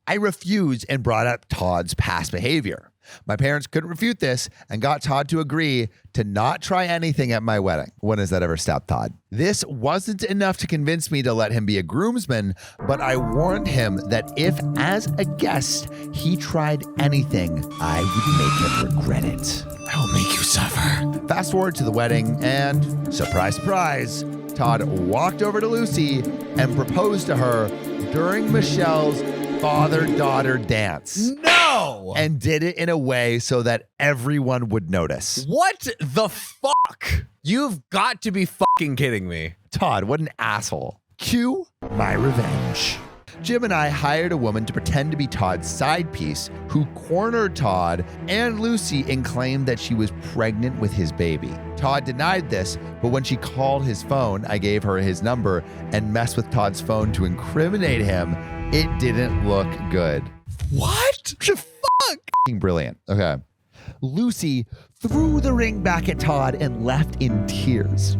Speaker 1: I refused and brought up Todd's past behavior. My parents couldn't refute this and got Todd to agree to not try anything at my wedding. When has that ever stopped Todd? This wasn't enough to convince me to let him be a groomsman, but I warned him that if, as a guest, he tried anything, I would make him regret it.
Speaker 2: I will make you suffer.
Speaker 1: Fast forward to the wedding, and surprise, surprise, Todd walked over to Lucy and proposed to her during Michelle's father-daughter dance.
Speaker 2: No!
Speaker 1: And did it in a way so that everyone would notice.
Speaker 2: What the fuck? You've got to be fucking kidding me.
Speaker 1: Todd, what an asshole. Cue my revenge. Jim and I hired a woman to pretend to be Todd's side piece, who cornered Todd and Lucy and claimed that she was pregnant with his baby. Todd denied this, but when she called his phone, I gave her his number and messed with Todd's phone to incriminate him. It didn't look good.
Speaker 2: What the fuck?
Speaker 1: Brilliant. Okay. Lucy threw the ring back at Todd and left in tears.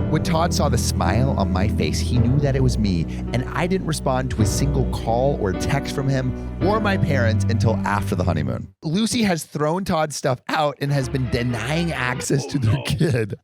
Speaker 1: When Todd saw the smile on my face, he knew that it was me, and I didn't respond to a single call or text from him or my parents until after the honeymoon. Lucy has thrown Todd's stuff out and has been denying access to their kid.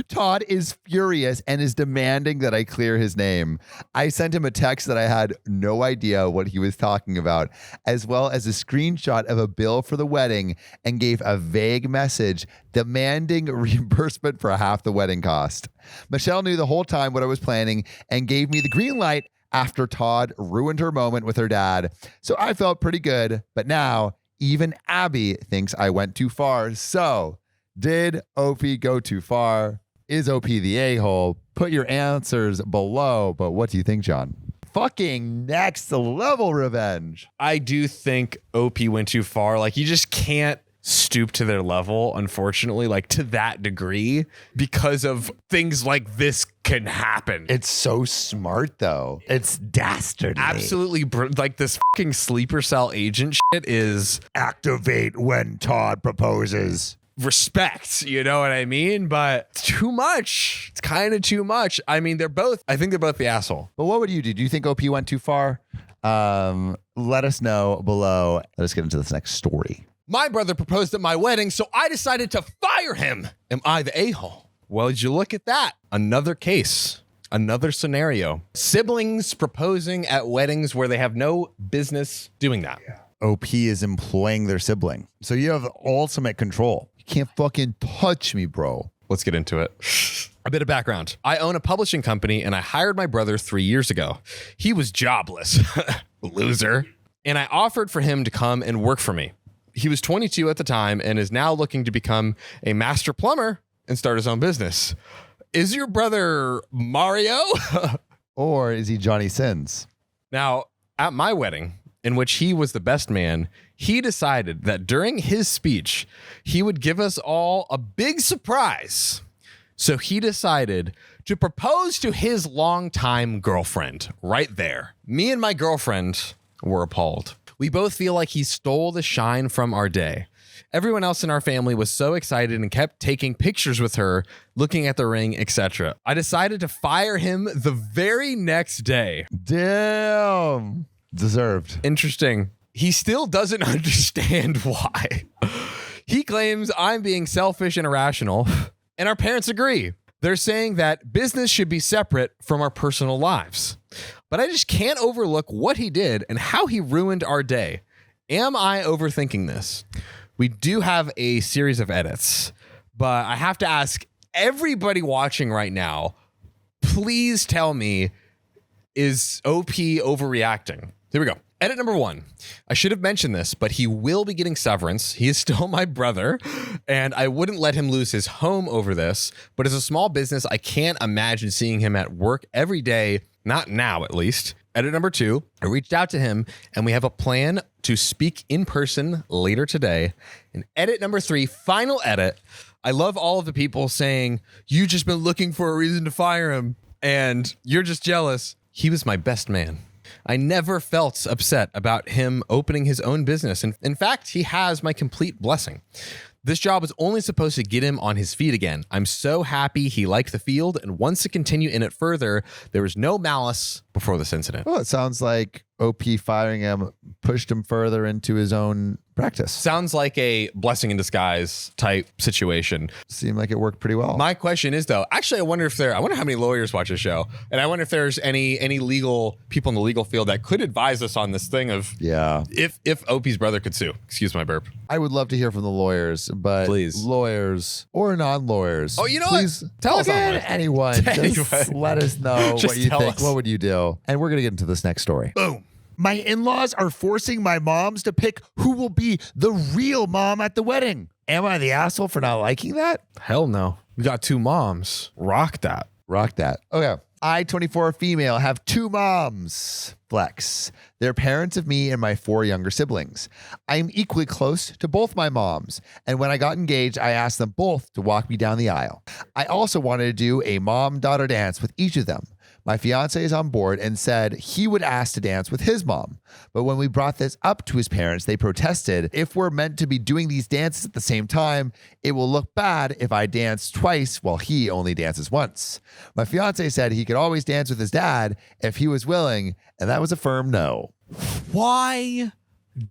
Speaker 1: Todd is furious and is demanding that I clear his name. I sent him a text that I had no idea what he was talking about, as well as a screenshot of a bill for the wedding, and gave a vague message demanding reimbursement for half the wedding cost. Michelle knew the whole time what I was planning and gave me the green light after Todd ruined her moment with her dad. So I felt pretty good, but now even Abby thinks I went too far. So did OP go too far? Is OP the a-hole? Put your answers below. But what do you think, John? Fucking next level revenge.
Speaker 2: I do think OP went too far. Like, you just can't stoop to their level, unfortunately, like to that degree, because of things like this can happen.
Speaker 1: It's so smart, though. It's dastardly.
Speaker 2: Absolutely. Like, this fucking sleeper cell agent shit is
Speaker 3: Activate when Todd proposes.
Speaker 2: respect, you know what I mean? But too much. It's kind of too much. I mean, I think they're both the asshole.
Speaker 1: But what would you do? Do you think OP went too far? Let us know below. Let us get into this next story.
Speaker 2: My brother proposed at my wedding, so I decided to fire him. Am I the a-hole? Well, did you look at that? Another case, another scenario. Siblings proposing at weddings where they have no business doing that.
Speaker 1: OP is employing their sibling. So you have ultimate control. You can't fucking touch me, bro.
Speaker 2: Let's get into it. A bit of background. I own a publishing company and I hired my brother 3 years ago. He was jobless. Loser. And I offered for him to come and work for me. He was 22 at the time and is now looking to become a master plumber and start his own business. Is your brother Mario?
Speaker 1: Or is he Johnny Sins?
Speaker 2: Now, at my wedding, in which he was the best man, he decided that during his speech, he would give us all a big surprise. So he decided to propose to his longtime girlfriend right there. Me and my girlfriend were appalled. We both feel like he stole the shine from our day. Everyone else in our family was so excited and kept taking pictures with her, looking at the ring, etc. I decided to fire him the very next day.
Speaker 1: Damn. Deserved.
Speaker 2: Interesting. He still doesn't understand why. He claims I'm being selfish and irrational, and our parents agree. They're saying that business should be separate from our personal lives. But I just can't overlook what he did and how he ruined our day. Am I overthinking this? We do have a series of edits, but I have to ask everybody watching right now, please tell me, is OP overreacting? Here we go. Edit number 1. I should have mentioned this, but he will be getting severance. He is still my brother, and I wouldn't let him lose his home over this. But as a small business, I can't imagine seeing him at work every day, not now at least. Edit number 2, I reached out to him, and we have a plan to speak in person later today. And edit number 3, final edit. I love all of the people saying, you just been looking for a reason to fire him, and you're just jealous. He was my best man. I never felt upset about him opening his own business. And in fact, he has my complete blessing. This job was only supposed to get him on his feet again. I'm so happy he liked the field and wants to continue in it further. There was no malice before this incident.
Speaker 1: Well, it sounds like OP firing him pushed him further into his own practice.
Speaker 2: Sounds like a blessing in disguise type situation.
Speaker 1: Seemed like it worked pretty well.
Speaker 2: My question is though, actually, I wonder how many lawyers watch this show, and I wonder if there's any legal people in the legal field that could advise us on this thing of if OP's brother could sue. Excuse my burp.
Speaker 1: I would love to hear from the lawyers, but
Speaker 2: please,
Speaker 1: lawyers or non-lawyers.
Speaker 2: Oh, you know
Speaker 1: please
Speaker 2: what? Tell us
Speaker 1: anyone. Just let us know what you think. What would you do? And we're gonna get into this next story.
Speaker 3: Boom. My in-laws are forcing my moms to pick who will be the real mom at the wedding. Am I the asshole for not liking that?
Speaker 2: Hell no. We got 2 moms. Rock that.
Speaker 1: Rock that. Okay. I, 24 female, have 2 moms. Flex. They're parents of me and my 4 younger siblings. I am equally close to both my moms. And when I got engaged, I asked them both to walk me down the aisle. I also wanted to do a mom-daughter dance with each of them. My fiance is on board and said he would ask to dance with his mom. But when we brought this up to his parents, they protested, if we're meant to be doing these dances at the same time, it will look bad if I dance twice while he only dances once. My fiance said he could always dance with his dad if he was willing, and that was a firm no.
Speaker 2: Why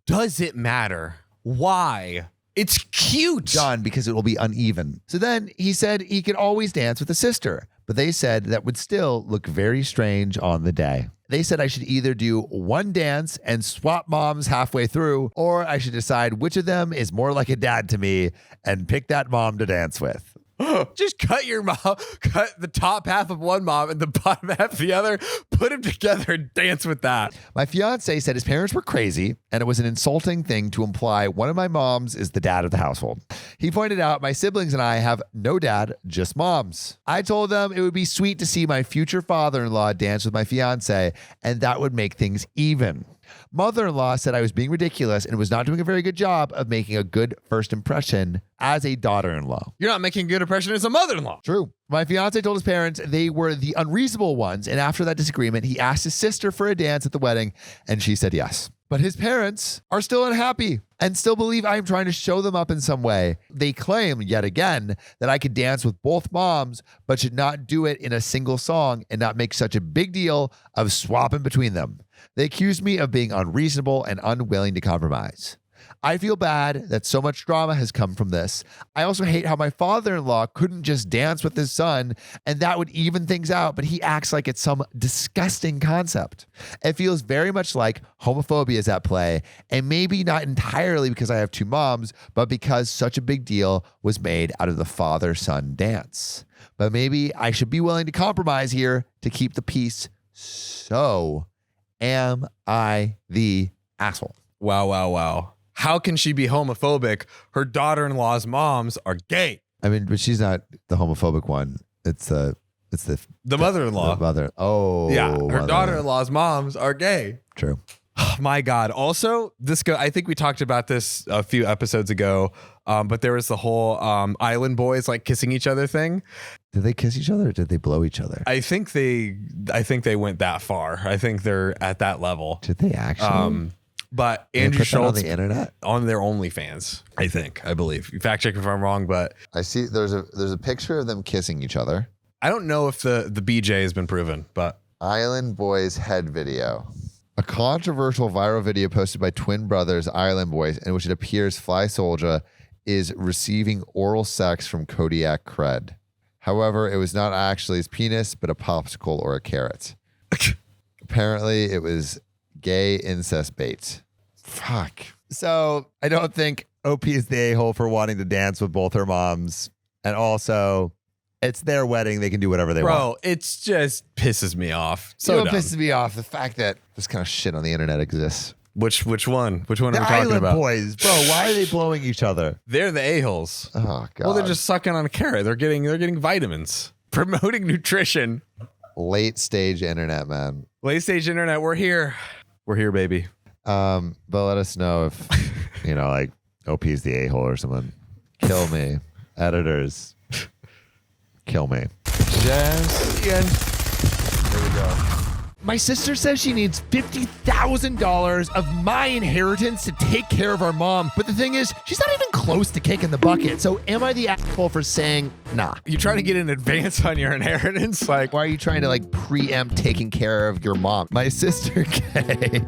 Speaker 2: does it matter? Why? It's cute.
Speaker 1: John, because it will be uneven. So then he said he could always dance with a sister, but they said that would still look very strange on the day. They said I should either do one dance and swap moms halfway through, or I should decide which of them is more like a dad to me and pick that mom to dance with.
Speaker 2: Just cut the top half of one mom and the bottom half of the other, put them together and dance with that.
Speaker 1: My fiance said his parents were crazy and it was an insulting thing to imply one of my moms is the dad of the household. He pointed out my siblings and I have no dad, just moms. I told them it would be sweet to see my future father-in-law dance with my fiance, and that would make things even. Mother-in-law said I was being ridiculous and was not doing a very good job of making a good first impression as a daughter-in-law.
Speaker 2: You're not making a good impression as a mother-in-law.
Speaker 1: True. My fiance told his parents they were the unreasonable ones, and after that disagreement, he asked his sister for a dance at the wedding, and she said yes. But his parents are still unhappy and still believe I am trying to show them up in some way. They claim, yet again, that I could dance with both moms, but should not do it in a single song and not make such a big deal of swapping between them. They accuse me of being unreasonable and unwilling to compromise. I feel bad that so much drama has come from this. I also hate how my father-in-law couldn't just dance with his son and that would even things out, but he acts like it's some disgusting concept. It feels very much like homophobia is at play, and maybe not entirely because I have two moms, but because such a big deal was made out of the father-son dance. But maybe I should be willing to compromise here to keep the peace. So, am I the asshole?
Speaker 2: Wow. How can she be homophobic? Her daughter-in-law's moms are gay.
Speaker 1: I mean, but she's not the homophobic one. It's the
Speaker 2: mother-in-law.
Speaker 1: The mother. Oh,
Speaker 2: Yeah, her
Speaker 1: mother.
Speaker 2: daughter-in-law's moms are gay.
Speaker 1: True.
Speaker 2: Oh, my God. Also, I think we talked about this a few episodes ago, but there was the whole island boys like kissing each other thing.
Speaker 1: Did they kiss each other or did they blow each other?
Speaker 2: I think they went that far. I think they're at that level.
Speaker 1: Did they actually?
Speaker 2: But
Speaker 1: Did they
Speaker 2: Andrew
Speaker 1: put that
Speaker 2: Schultz
Speaker 1: on the internet.
Speaker 2: on their OnlyFans, I believe. You fact check if I'm wrong, but
Speaker 1: I see. There's a picture of them kissing each other.
Speaker 2: I don't know if the BJ has been proven, but
Speaker 1: Island Boys head video. A controversial viral video posted by twin brothers Island Boys in which it appears Fly Soldier is receiving oral sex from Kodiak Cred. However, it was not actually his penis, but a popsicle or a carrot. Apparently, it was gay incest bait. Fuck. So I don't think OP is the a-hole for wanting to dance with both her moms. And also, it's their wedding. They can do whatever they want.
Speaker 2: bro, it's just pisses me off.
Speaker 1: So
Speaker 2: So
Speaker 1: what
Speaker 2: dumb.
Speaker 1: pisses me off? The fact that this kind of shit on the internet exists.
Speaker 2: Which one? Which one
Speaker 1: The
Speaker 2: are we talking
Speaker 1: Island
Speaker 2: about?
Speaker 1: Boys. Bro, why are they blowing each other?
Speaker 2: They're the a-holes.
Speaker 1: Oh, God.
Speaker 2: Well, they're just sucking on a carrot. They're getting vitamins. Promoting nutrition.
Speaker 1: late stage internet, man.
Speaker 2: Late stage internet, we're here. We're here, baby.
Speaker 1: But let us know if, like OP's the a-hole or someone. Kill me. Editors. Kill me.
Speaker 2: Jazz. Ian. Here we go.
Speaker 1: My sister says she needs $50,000 of my inheritance to take care of our mom. But the thing is, she's not even close to kicking the bucket. So am I the asshole for saying nah?
Speaker 2: You trying to get an advance on your inheritance? Like,
Speaker 1: Why are you trying to preempt taking care of your mom? My sister Kay,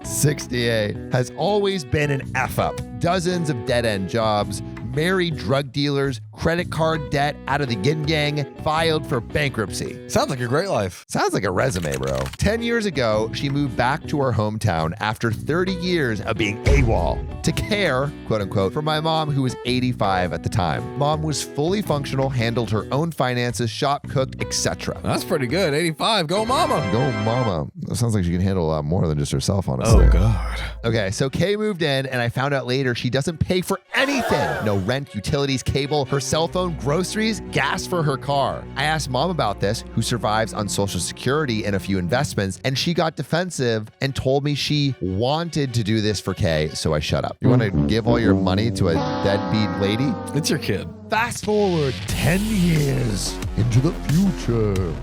Speaker 1: 68, has always been an F up. Dozens of dead-end jobs, married drug dealers, credit card debt out of the yin gang, filed for bankruptcy.
Speaker 2: sounds like a great life.
Speaker 1: Sounds like a resume, bro. 10 years ago, she moved back to her hometown after 30 years of being AWOL to care, quote unquote, for my mom, who was 85 at the time. Mom was fully functional, handled her own finances, shop, cooked, etc.
Speaker 2: That's pretty good. 85. Go, mama.
Speaker 1: Go, mama. That sounds like she can handle a lot more than just herself, honestly.
Speaker 2: Oh, God.
Speaker 1: Okay, so Kay moved in, and I found out later she doesn't pay for anything. No rent, utilities, cable, her cell phone, groceries, gas for her car. I asked Mom about this, who survives on Social Security and a few investments, and she got defensive and told me she wanted to do this for Kay, so I shut up. You want to give all your money to a deadbeat lady?
Speaker 2: It's your kid.
Speaker 1: Fast forward 10 years into the future.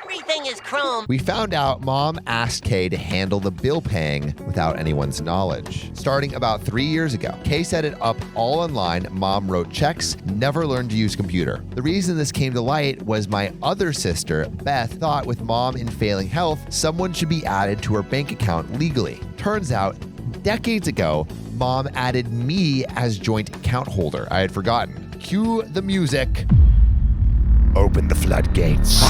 Speaker 4: Everything is chrome.
Speaker 1: We found out Mom asked Kay to handle the bill paying without anyone's knowledge. Starting about 3 years ago, Kay set it up all online. Mom wrote checks, never learned to use computer. The reason this came to light was my other sister, Beth, thought with Mom in failing health, someone should be added to her bank account legally. Turns out, decades ago, Mom added me as joint account holder. I had forgotten. Cue the music. Open the floodgates.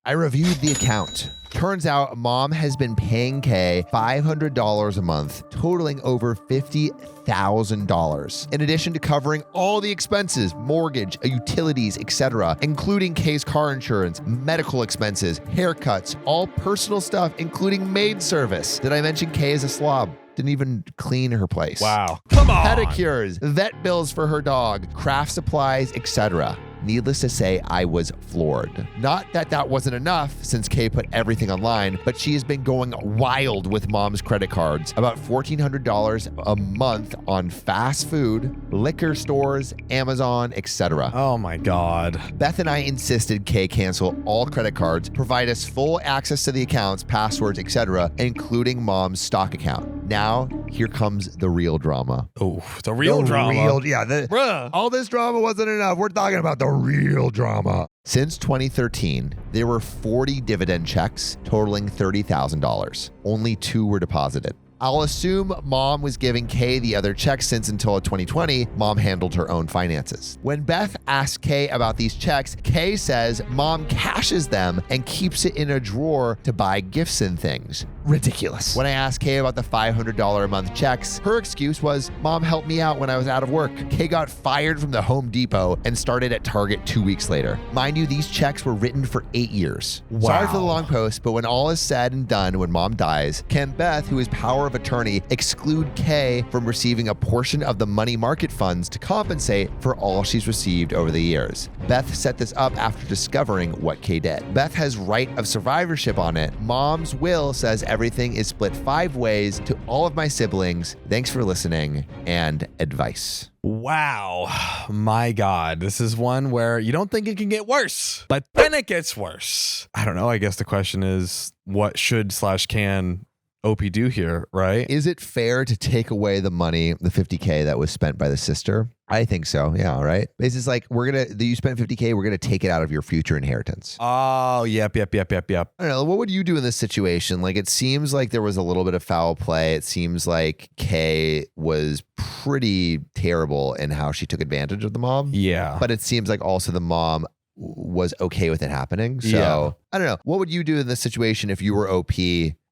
Speaker 1: I reviewed the account. Turns out Mom has been paying Kay $500 a month, totaling over $50,000. In addition to covering all the expenses, mortgage, utilities, etc., including Kay's car insurance, medical expenses, haircuts, all personal stuff, including maid service. Did I mention Kay is a slob? Didn't even clean her place.
Speaker 2: Wow. Come on.
Speaker 1: Pedicures, vet bills for her dog, craft supplies, etc. Needless to say, I was floored. Not that that wasn't enough since Kay put everything online, but she has been going wild with Mom's credit cards. About $1,400 a month on fast food, liquor stores, Amazon, etc.
Speaker 2: Oh, my God.
Speaker 1: Beth and I insisted Kay cancel all credit cards, provide us full access to the accounts, passwords, etc., including Mom's stock account. Now, here comes the real drama.
Speaker 2: Oh, the real drama. Bruh.
Speaker 1: All this drama wasn't enough. We're talking about the real drama. Since 2013, there were 40 dividend checks totaling $30,000. Only 2 were deposited. I'll assume mom was giving Kay the other checks since until 2020, mom handled her own finances. When Beth asks Kay about these checks, Kay says mom cashes them and keeps it in a drawer to buy gifts and things.
Speaker 3: Ridiculous.
Speaker 1: When I asked Kay about the $500 a month checks, her excuse was, mom helped me out when I was out of work. Kay got fired from the Home Depot and started at Target 2 weeks later. Mind you, these checks were written for 8 years.
Speaker 2: Wow.
Speaker 1: Sorry for the long post, but when all is said and done, when mom dies, can Beth, who is power of attorney, exclude Kay from receiving a portion of the money market funds to compensate for all she's received over the years? Beth set this up after discovering what Kay did. Beth has right of survivorship on it. Mom's will says everything is split 5 ways to all of my siblings. Thanks for listening and advice.
Speaker 2: Wow. My God. This is one where you don't think it can get worse, but then it gets worse. I don't know. I guess the question is, what should/can OP do here, right?
Speaker 1: Is it fair to take away the money, the $50K that was spent by the sister? I think so. Yeah, right. It's just like, you spent $50K, we're going to take it out of your future inheritance.
Speaker 2: Oh, yep.
Speaker 1: I don't know. What would you do in this situation? Like, it seems like there was a little bit of foul play. It seems like Kay was pretty terrible in how she took advantage of the mom.
Speaker 2: Yeah.
Speaker 1: But it seems like also the mom was okay with it happening. So
Speaker 2: Yeah.
Speaker 1: I don't know. What would you do in this situation if you were OP?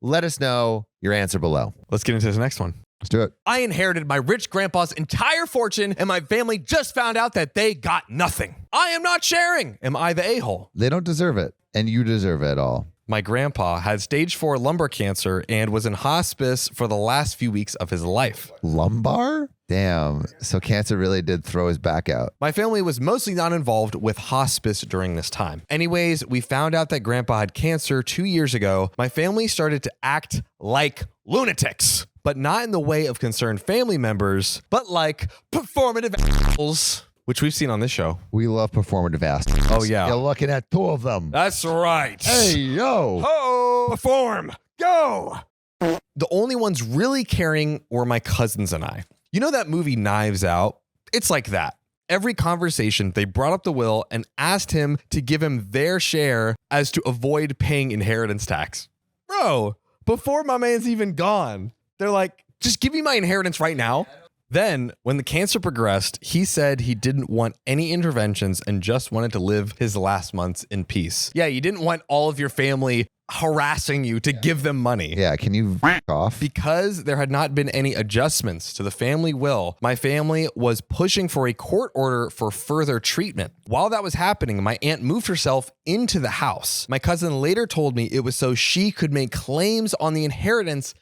Speaker 1: Let us know your answer below.
Speaker 2: Let's get into this next one.
Speaker 1: Let's do it.
Speaker 2: I inherited my rich grandpa's entire fortune, and my family just found out that they got nothing. I am not sharing. Am I the a-hole?
Speaker 1: They don't deserve it, and you deserve it all.
Speaker 2: My grandpa had stage 4 lumbar cancer and was in hospice for the last few weeks of his life.
Speaker 1: Lumbar? Damn. So cancer really did throw his back out.
Speaker 2: My family was mostly not involved with hospice during this time. Anyways, we found out that grandpa had cancer 2 years ago. My family started to act like lunatics, but not in the way of concerned family members, but like performative assholes, which we've seen on this show.
Speaker 1: We love performative assholes.
Speaker 2: Oh, yeah.
Speaker 3: You're looking at 2 of them.
Speaker 2: That's right.
Speaker 1: Hey, yo.
Speaker 2: Ho! Perform! Go! The only ones really caring were my cousins and I. You know that movie Knives Out? It's like that. Every conversation, they brought up the will and asked him to give him their share as to avoid paying inheritance tax. Bro, before my man's even gone, they're like, just give me my inheritance right now. Then, when the cancer progressed, he said he didn't want any interventions and just wanted to live his last months in peace. Yeah, you didn't want all of your family harassing you to give them money.
Speaker 1: Yeah, can you f off?
Speaker 2: Because there had not been any adjustments to the family will, my family was pushing for a court order for further treatment. While that was happening, my aunt moved herself into the house. My cousin later told me it was so she could make claims on the inheritance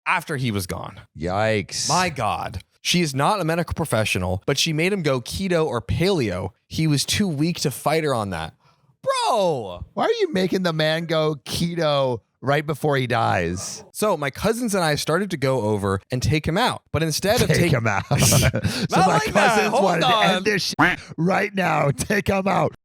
Speaker 2: after he was gone.
Speaker 1: Yikes.
Speaker 2: My God. She is not a medical professional, but she made him go keto or paleo. He was too weak to fight her on that. Bro!
Speaker 1: Why are you making the man go keto right before he dies?
Speaker 2: So my cousins and I started to go over and take him out. But instead of
Speaker 3: Take him out. So
Speaker 2: Not
Speaker 3: my
Speaker 2: like that.
Speaker 3: cousins
Speaker 2: Hold
Speaker 3: wanted to
Speaker 2: on.
Speaker 3: end this shit right now. Take him out.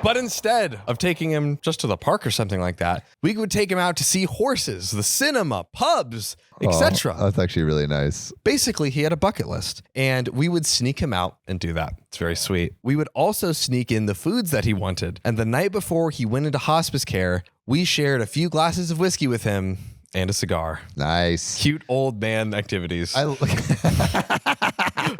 Speaker 2: But instead of taking him just to the park or something like that, we would take him out to see horses, the cinema, pubs, etc.
Speaker 1: Oh, that's actually really nice.
Speaker 2: Basically, he had a bucket list, and we would sneak him out and do that. It's very sweet. We would also sneak in the foods that he wanted. And the night before he went into hospice care, we shared a few glasses of whiskey with him and a cigar.
Speaker 1: Nice.
Speaker 2: Cute old man activities.
Speaker 1: I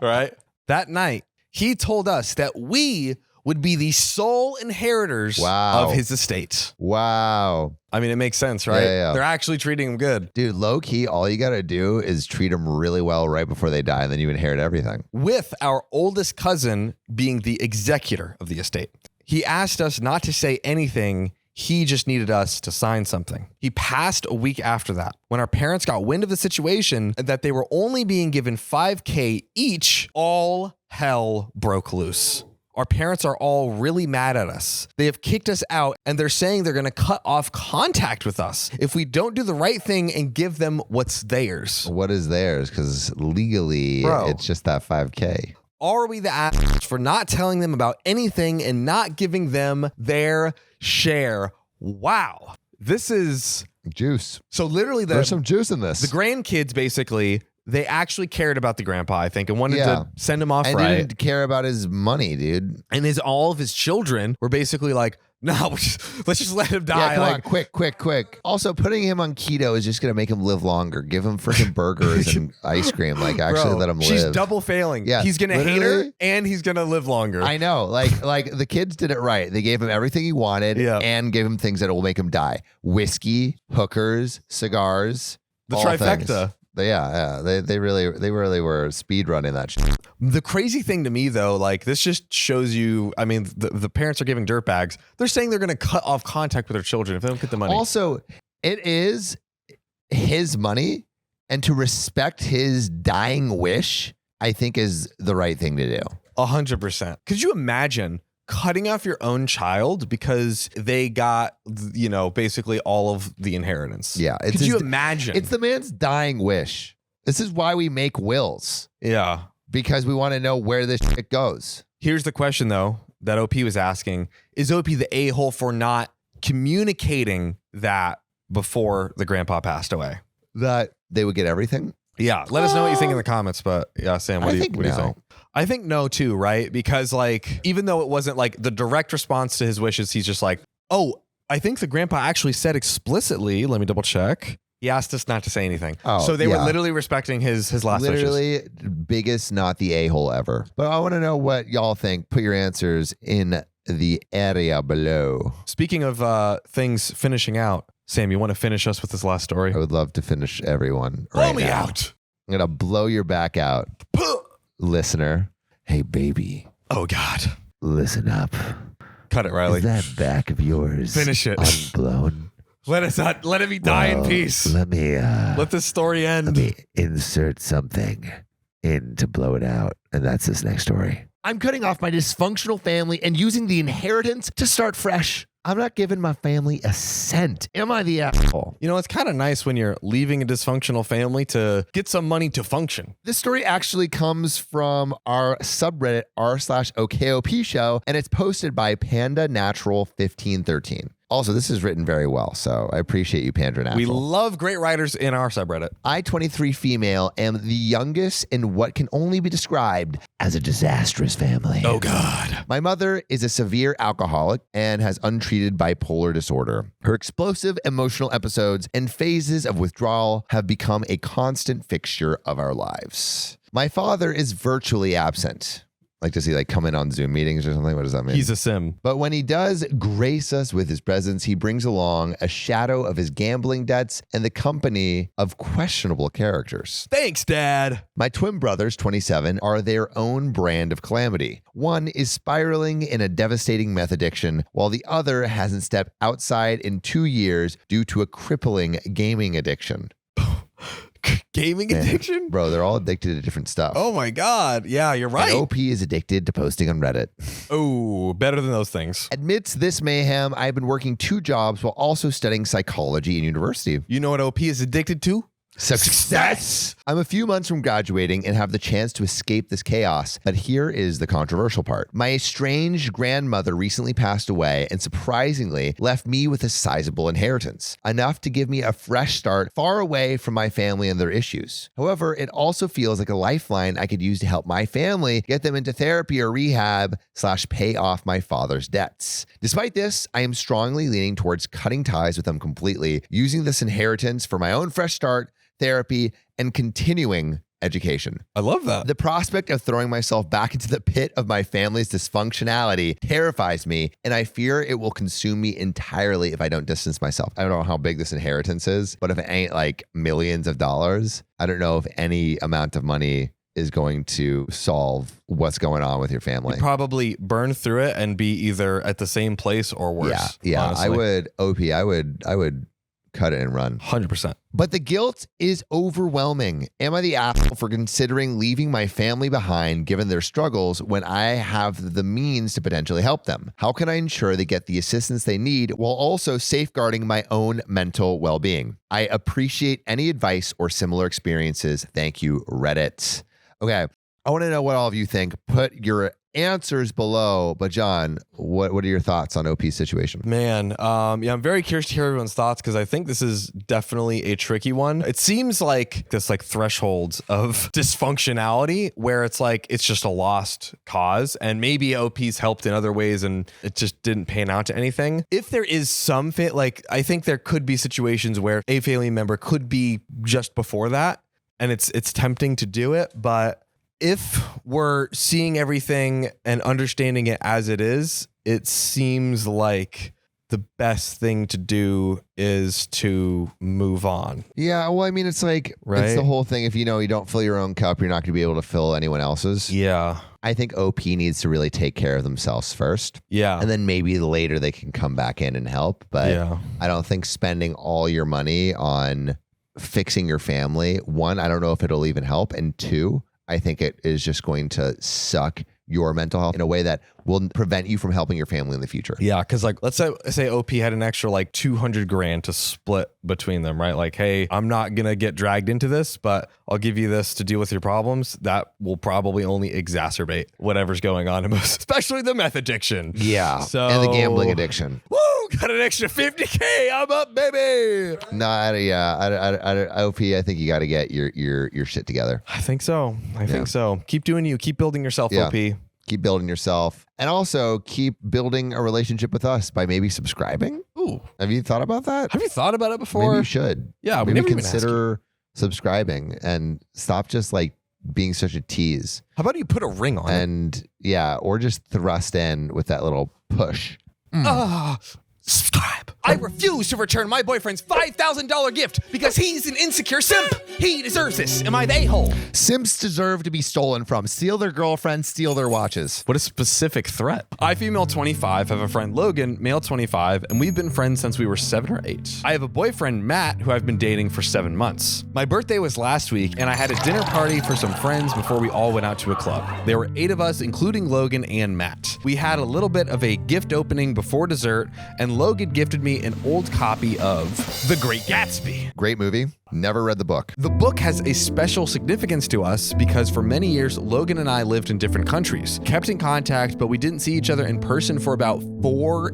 Speaker 2: Right? That night, he told us that we would be the sole inheritors
Speaker 1: Wow.
Speaker 2: of his estate.
Speaker 1: Wow.
Speaker 2: I mean, it makes sense, right?
Speaker 1: Yeah.
Speaker 2: They're actually treating him good.
Speaker 1: Dude, low key, all you got to do is treat them really well right before they die, and then you inherit everything.
Speaker 2: With our oldest cousin being the executor of the estate. He asked us not to say anything. He just needed us to sign something. He passed a week after that. When our parents got wind of the situation and that they were only being given $5,000 each, all hell broke loose. Our parents are all really mad at us. They have kicked us out, and they're saying they're going to cut off contact with us if we don't do the right thing and give them what's theirs.
Speaker 1: What is theirs? Because legally,
Speaker 2: Bro.
Speaker 1: it's just that $5,000.
Speaker 2: Are we the assholes for not telling them about anything and not giving them their share? Wow. This is...
Speaker 1: Juice.
Speaker 2: So literally
Speaker 1: There's some juice in this.
Speaker 2: the grandkids basically... They actually cared about the grandpa, I think, and wanted
Speaker 1: Yeah.
Speaker 2: to send him off
Speaker 1: and
Speaker 2: right.
Speaker 1: didn't care about his money, dude.
Speaker 2: And all of his children were basically like, No, let's just let him die.
Speaker 1: Yeah, come on, quick. Also, putting him on keto is just going to make him live longer. Give him freaking burgers and ice cream. Like, actually
Speaker 2: Bro,
Speaker 1: let him live.
Speaker 2: She's double failing.
Speaker 1: Yeah,
Speaker 2: he's going to hate her
Speaker 1: literally.
Speaker 2: and he's going to live longer.
Speaker 1: I know. Like the kids did it right. They gave him everything he wanted and gave him things that will make him die. Whiskey, hookers, cigars.
Speaker 2: The
Speaker 1: all
Speaker 2: trifecta.
Speaker 1: Things. They really were speed running that shit.
Speaker 2: The crazy thing to me, though, like this just shows you, I mean, the parents are giving dirtbags. They're saying they're going to cut off contact with their children if they don't get the money.
Speaker 1: Also, it is his money, and to respect his dying wish, I think is the right thing to do.
Speaker 2: 100%. Could you imagine cutting off your own child because they got, basically all of the inheritance?
Speaker 1: Yeah.
Speaker 2: Could you imagine?
Speaker 1: It's the man's dying wish. This is why we make wills.
Speaker 2: Yeah.
Speaker 1: Because we want to know where this shit goes.
Speaker 2: Here's the question, though, that OP was asking. Is OP the a-hole for not communicating that before the grandpa passed away?
Speaker 1: That they would get everything?
Speaker 2: Yeah. Let us know what you think in the comments. But yeah, Sam, what do you think? I think no, too, right? Because like, even though it wasn't like the direct response to his wishes, he's just like, oh, I think the grandpa actually said explicitly, let me double check. He asked us not to say anything.
Speaker 1: Oh,
Speaker 2: so they were literally respecting his last wishes.
Speaker 1: Literally biggest not the a-hole ever. But I want to know what y'all think. Put your answers in the area below.
Speaker 2: Speaking of things finishing out, Sam, you want to finish us with this last story?
Speaker 1: I would love to finish everyone
Speaker 2: Blow
Speaker 1: right
Speaker 2: me
Speaker 1: now.
Speaker 2: out.
Speaker 1: I'm going to blow your back out. Listener. Hey, baby.
Speaker 2: Oh, God.
Speaker 1: Listen up.
Speaker 2: Cut it, Riley.
Speaker 1: Is that back of yours
Speaker 2: Finish it.
Speaker 1: unblown?
Speaker 2: Let it die in peace.
Speaker 1: Let me
Speaker 2: let this story end.
Speaker 1: Let me insert something in to blow it out. And that's this next story. I'm cutting off my dysfunctional family and using the inheritance to start fresh. I'm not giving my family a cent. Am I the asshole?
Speaker 2: You know, it's kind of nice when you're leaving a dysfunctional family to get some money to function.
Speaker 1: This story actually comes from our subreddit r/OKOP show, and it's posted by Panda Natural 1513. Also, this is written very well, so I appreciate you, Panda Natural.
Speaker 2: We love great writers in our subreddit.
Speaker 1: I, 23 female, am the youngest in what can only be described as a disastrous family.
Speaker 2: Oh, God.
Speaker 1: My mother is a severe alcoholic and has untreated bipolar disorder. Her explosive emotional episodes and phases of withdrawal have become a constant fixture of our lives. My father is virtually absent. Like, does he come in on Zoom meetings or something? What does that mean?
Speaker 2: He's a sim.
Speaker 1: But when he does grace us with his presence, he brings along a shadow of his gambling debts and the company of questionable characters.
Speaker 2: Thanks, Dad.
Speaker 1: My twin brothers, 27, are their own brand of calamity. One is spiraling in a devastating meth addiction, while the other hasn't stepped outside in 2 years due to a crippling gaming addiction.
Speaker 2: Gaming addiction?
Speaker 1: Bro, they're all addicted to different stuff.
Speaker 2: Oh my God. Yeah, you're right.
Speaker 1: And OP is addicted to posting on Reddit.
Speaker 2: Oh, better than those things.
Speaker 1: Amidst this mayhem, I've been working 2 jobs while also studying psychology in university.
Speaker 2: You know what OP is addicted to?
Speaker 1: Success. I'm a few months from graduating and have the chance to escape this chaos, but here is the controversial part. My estranged grandmother recently passed away and surprisingly left me with a sizable inheritance, enough to give me a fresh start far away from my family and their issues. However, it also feels like a lifeline I could use to help my family get them into therapy or rehab / pay off my father's debts. Despite this, I am strongly leaning towards cutting ties with them completely, using this inheritance for my own fresh start, therapy, and continuing education.
Speaker 2: I love that.
Speaker 1: The prospect of throwing myself back into the pit of my family's dysfunctionality terrifies me, and I fear it will consume me entirely if I don't distance myself. I don't know how big this inheritance is, but if it ain't like millions of dollars, I don't know if any amount of money is going to solve what's going on with your family.
Speaker 2: You'd probably burn through it and be either at the same place or worse.
Speaker 1: Yeah.
Speaker 2: Honestly.
Speaker 1: I would, OP, I would cut it and run.
Speaker 2: 100%.
Speaker 1: But the guilt is overwhelming. Am I the asshole for considering leaving my family behind given their struggles when I have the means to potentially help them? How can I ensure they get the assistance they need while also safeguarding my own mental well-being? I appreciate any advice or similar experiences. Thank you, Reddit. Okay, I want to know what all of you think. Put your answers below. But John, what are your thoughts on OP's situation?
Speaker 2: Man, yeah, I'm very curious to hear everyone's thoughts because I think this is definitely a tricky one. It seems like this like threshold of dysfunctionality where it's like it's just a lost cause, and maybe OP's helped in other ways and it just didn't pan out to anything. If there is some like I think there could be situations where a family member could be just before that, and it's tempting to do it, but if we're seeing everything and understanding it as it is, it seems like the best thing to do is to move on.
Speaker 1: Yeah, well, I mean, it's like,
Speaker 2: Right?
Speaker 1: it's the whole thing. If you know you don't fill your own cup, you're not going to be able to fill anyone else's.
Speaker 2: Yeah.
Speaker 1: I think OP needs to really take care of themselves first.
Speaker 2: Yeah.
Speaker 1: And then maybe later they can come back in and help. But
Speaker 2: Yeah.
Speaker 1: I don't think spending all your money on fixing your family, one, I don't know if it'll even help. And two, I think it is just going to suck your mental health in a way that will prevent you from helping your family in the future.
Speaker 2: Yeah, because like let's say OP had an extra like $200,000 to split between them, right? Like, hey, I'm not gonna get dragged into this, but I'll give you this to deal with your problems. That will probably only exacerbate whatever's going on, especially the meth addiction.
Speaker 1: Yeah.
Speaker 2: So
Speaker 1: And the gambling addiction.
Speaker 2: Woo! Got an extra $50,000. I'm up, baby.
Speaker 1: No, OP, I think you got to get your shit together.
Speaker 2: I think so. I think so. Keep doing you. Keep building yourself,
Speaker 1: Yeah.
Speaker 2: OP.
Speaker 1: Keep building yourself, and also keep building a relationship with us by maybe subscribing.
Speaker 2: Ooh.
Speaker 1: Have you thought about that?
Speaker 2: Have you thought about it before?
Speaker 1: Maybe you should.
Speaker 2: Yeah, we
Speaker 1: maybe
Speaker 2: never even asked
Speaker 1: consider subscribing and stop just like being such a tease.
Speaker 2: How about you put a ring on it?
Speaker 1: And yeah, or just thrust in with that little push.
Speaker 2: Subscribe. I refuse to return my boyfriend's $5,000 gift because he's an insecure simp. He deserves this. Am I the a-hole?
Speaker 1: Simps deserve to be stolen from. Steal their girlfriends, steal their watches.
Speaker 2: What a specific threat. I, female 25, have a friend Logan, male 25, and we've been friends since we were 7 or 8. I have a boyfriend, Matt, who I've been dating for 7 months. My birthday was last week, and I had a dinner party for some friends before we all went out to a club. There were 8 of us, including Logan and Matt. We had a little bit of a gift opening before dessert, and Logan gifted me an old copy of The Great Gatsby.
Speaker 1: Great movie. Never read the book.
Speaker 2: The book has a special significance to us because for many years, Logan and I lived in different countries, kept in contact, but we didn't see each other in person for about 4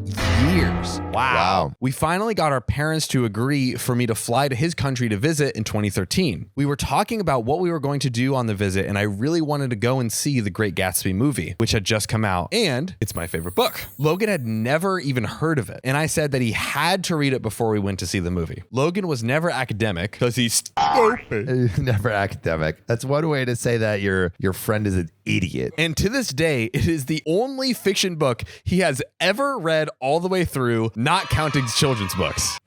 Speaker 2: years.
Speaker 1: Wow.
Speaker 2: We finally got our parents to agree for me to fly to his country to visit in 2013. We were talking about what we were going to do on the visit, and I really wanted to go and see The Great Gatsby movie, which had just come out, and it's my favorite book. Logan had never even heard of it, and I said that he had to read it before we went to see the movie. Logan was never academic because he's stupid.
Speaker 1: Never academic. That's one way to say that your friend is an idiot.
Speaker 2: And to this day, it is the only fiction book he has ever read all the way through, not counting children's books.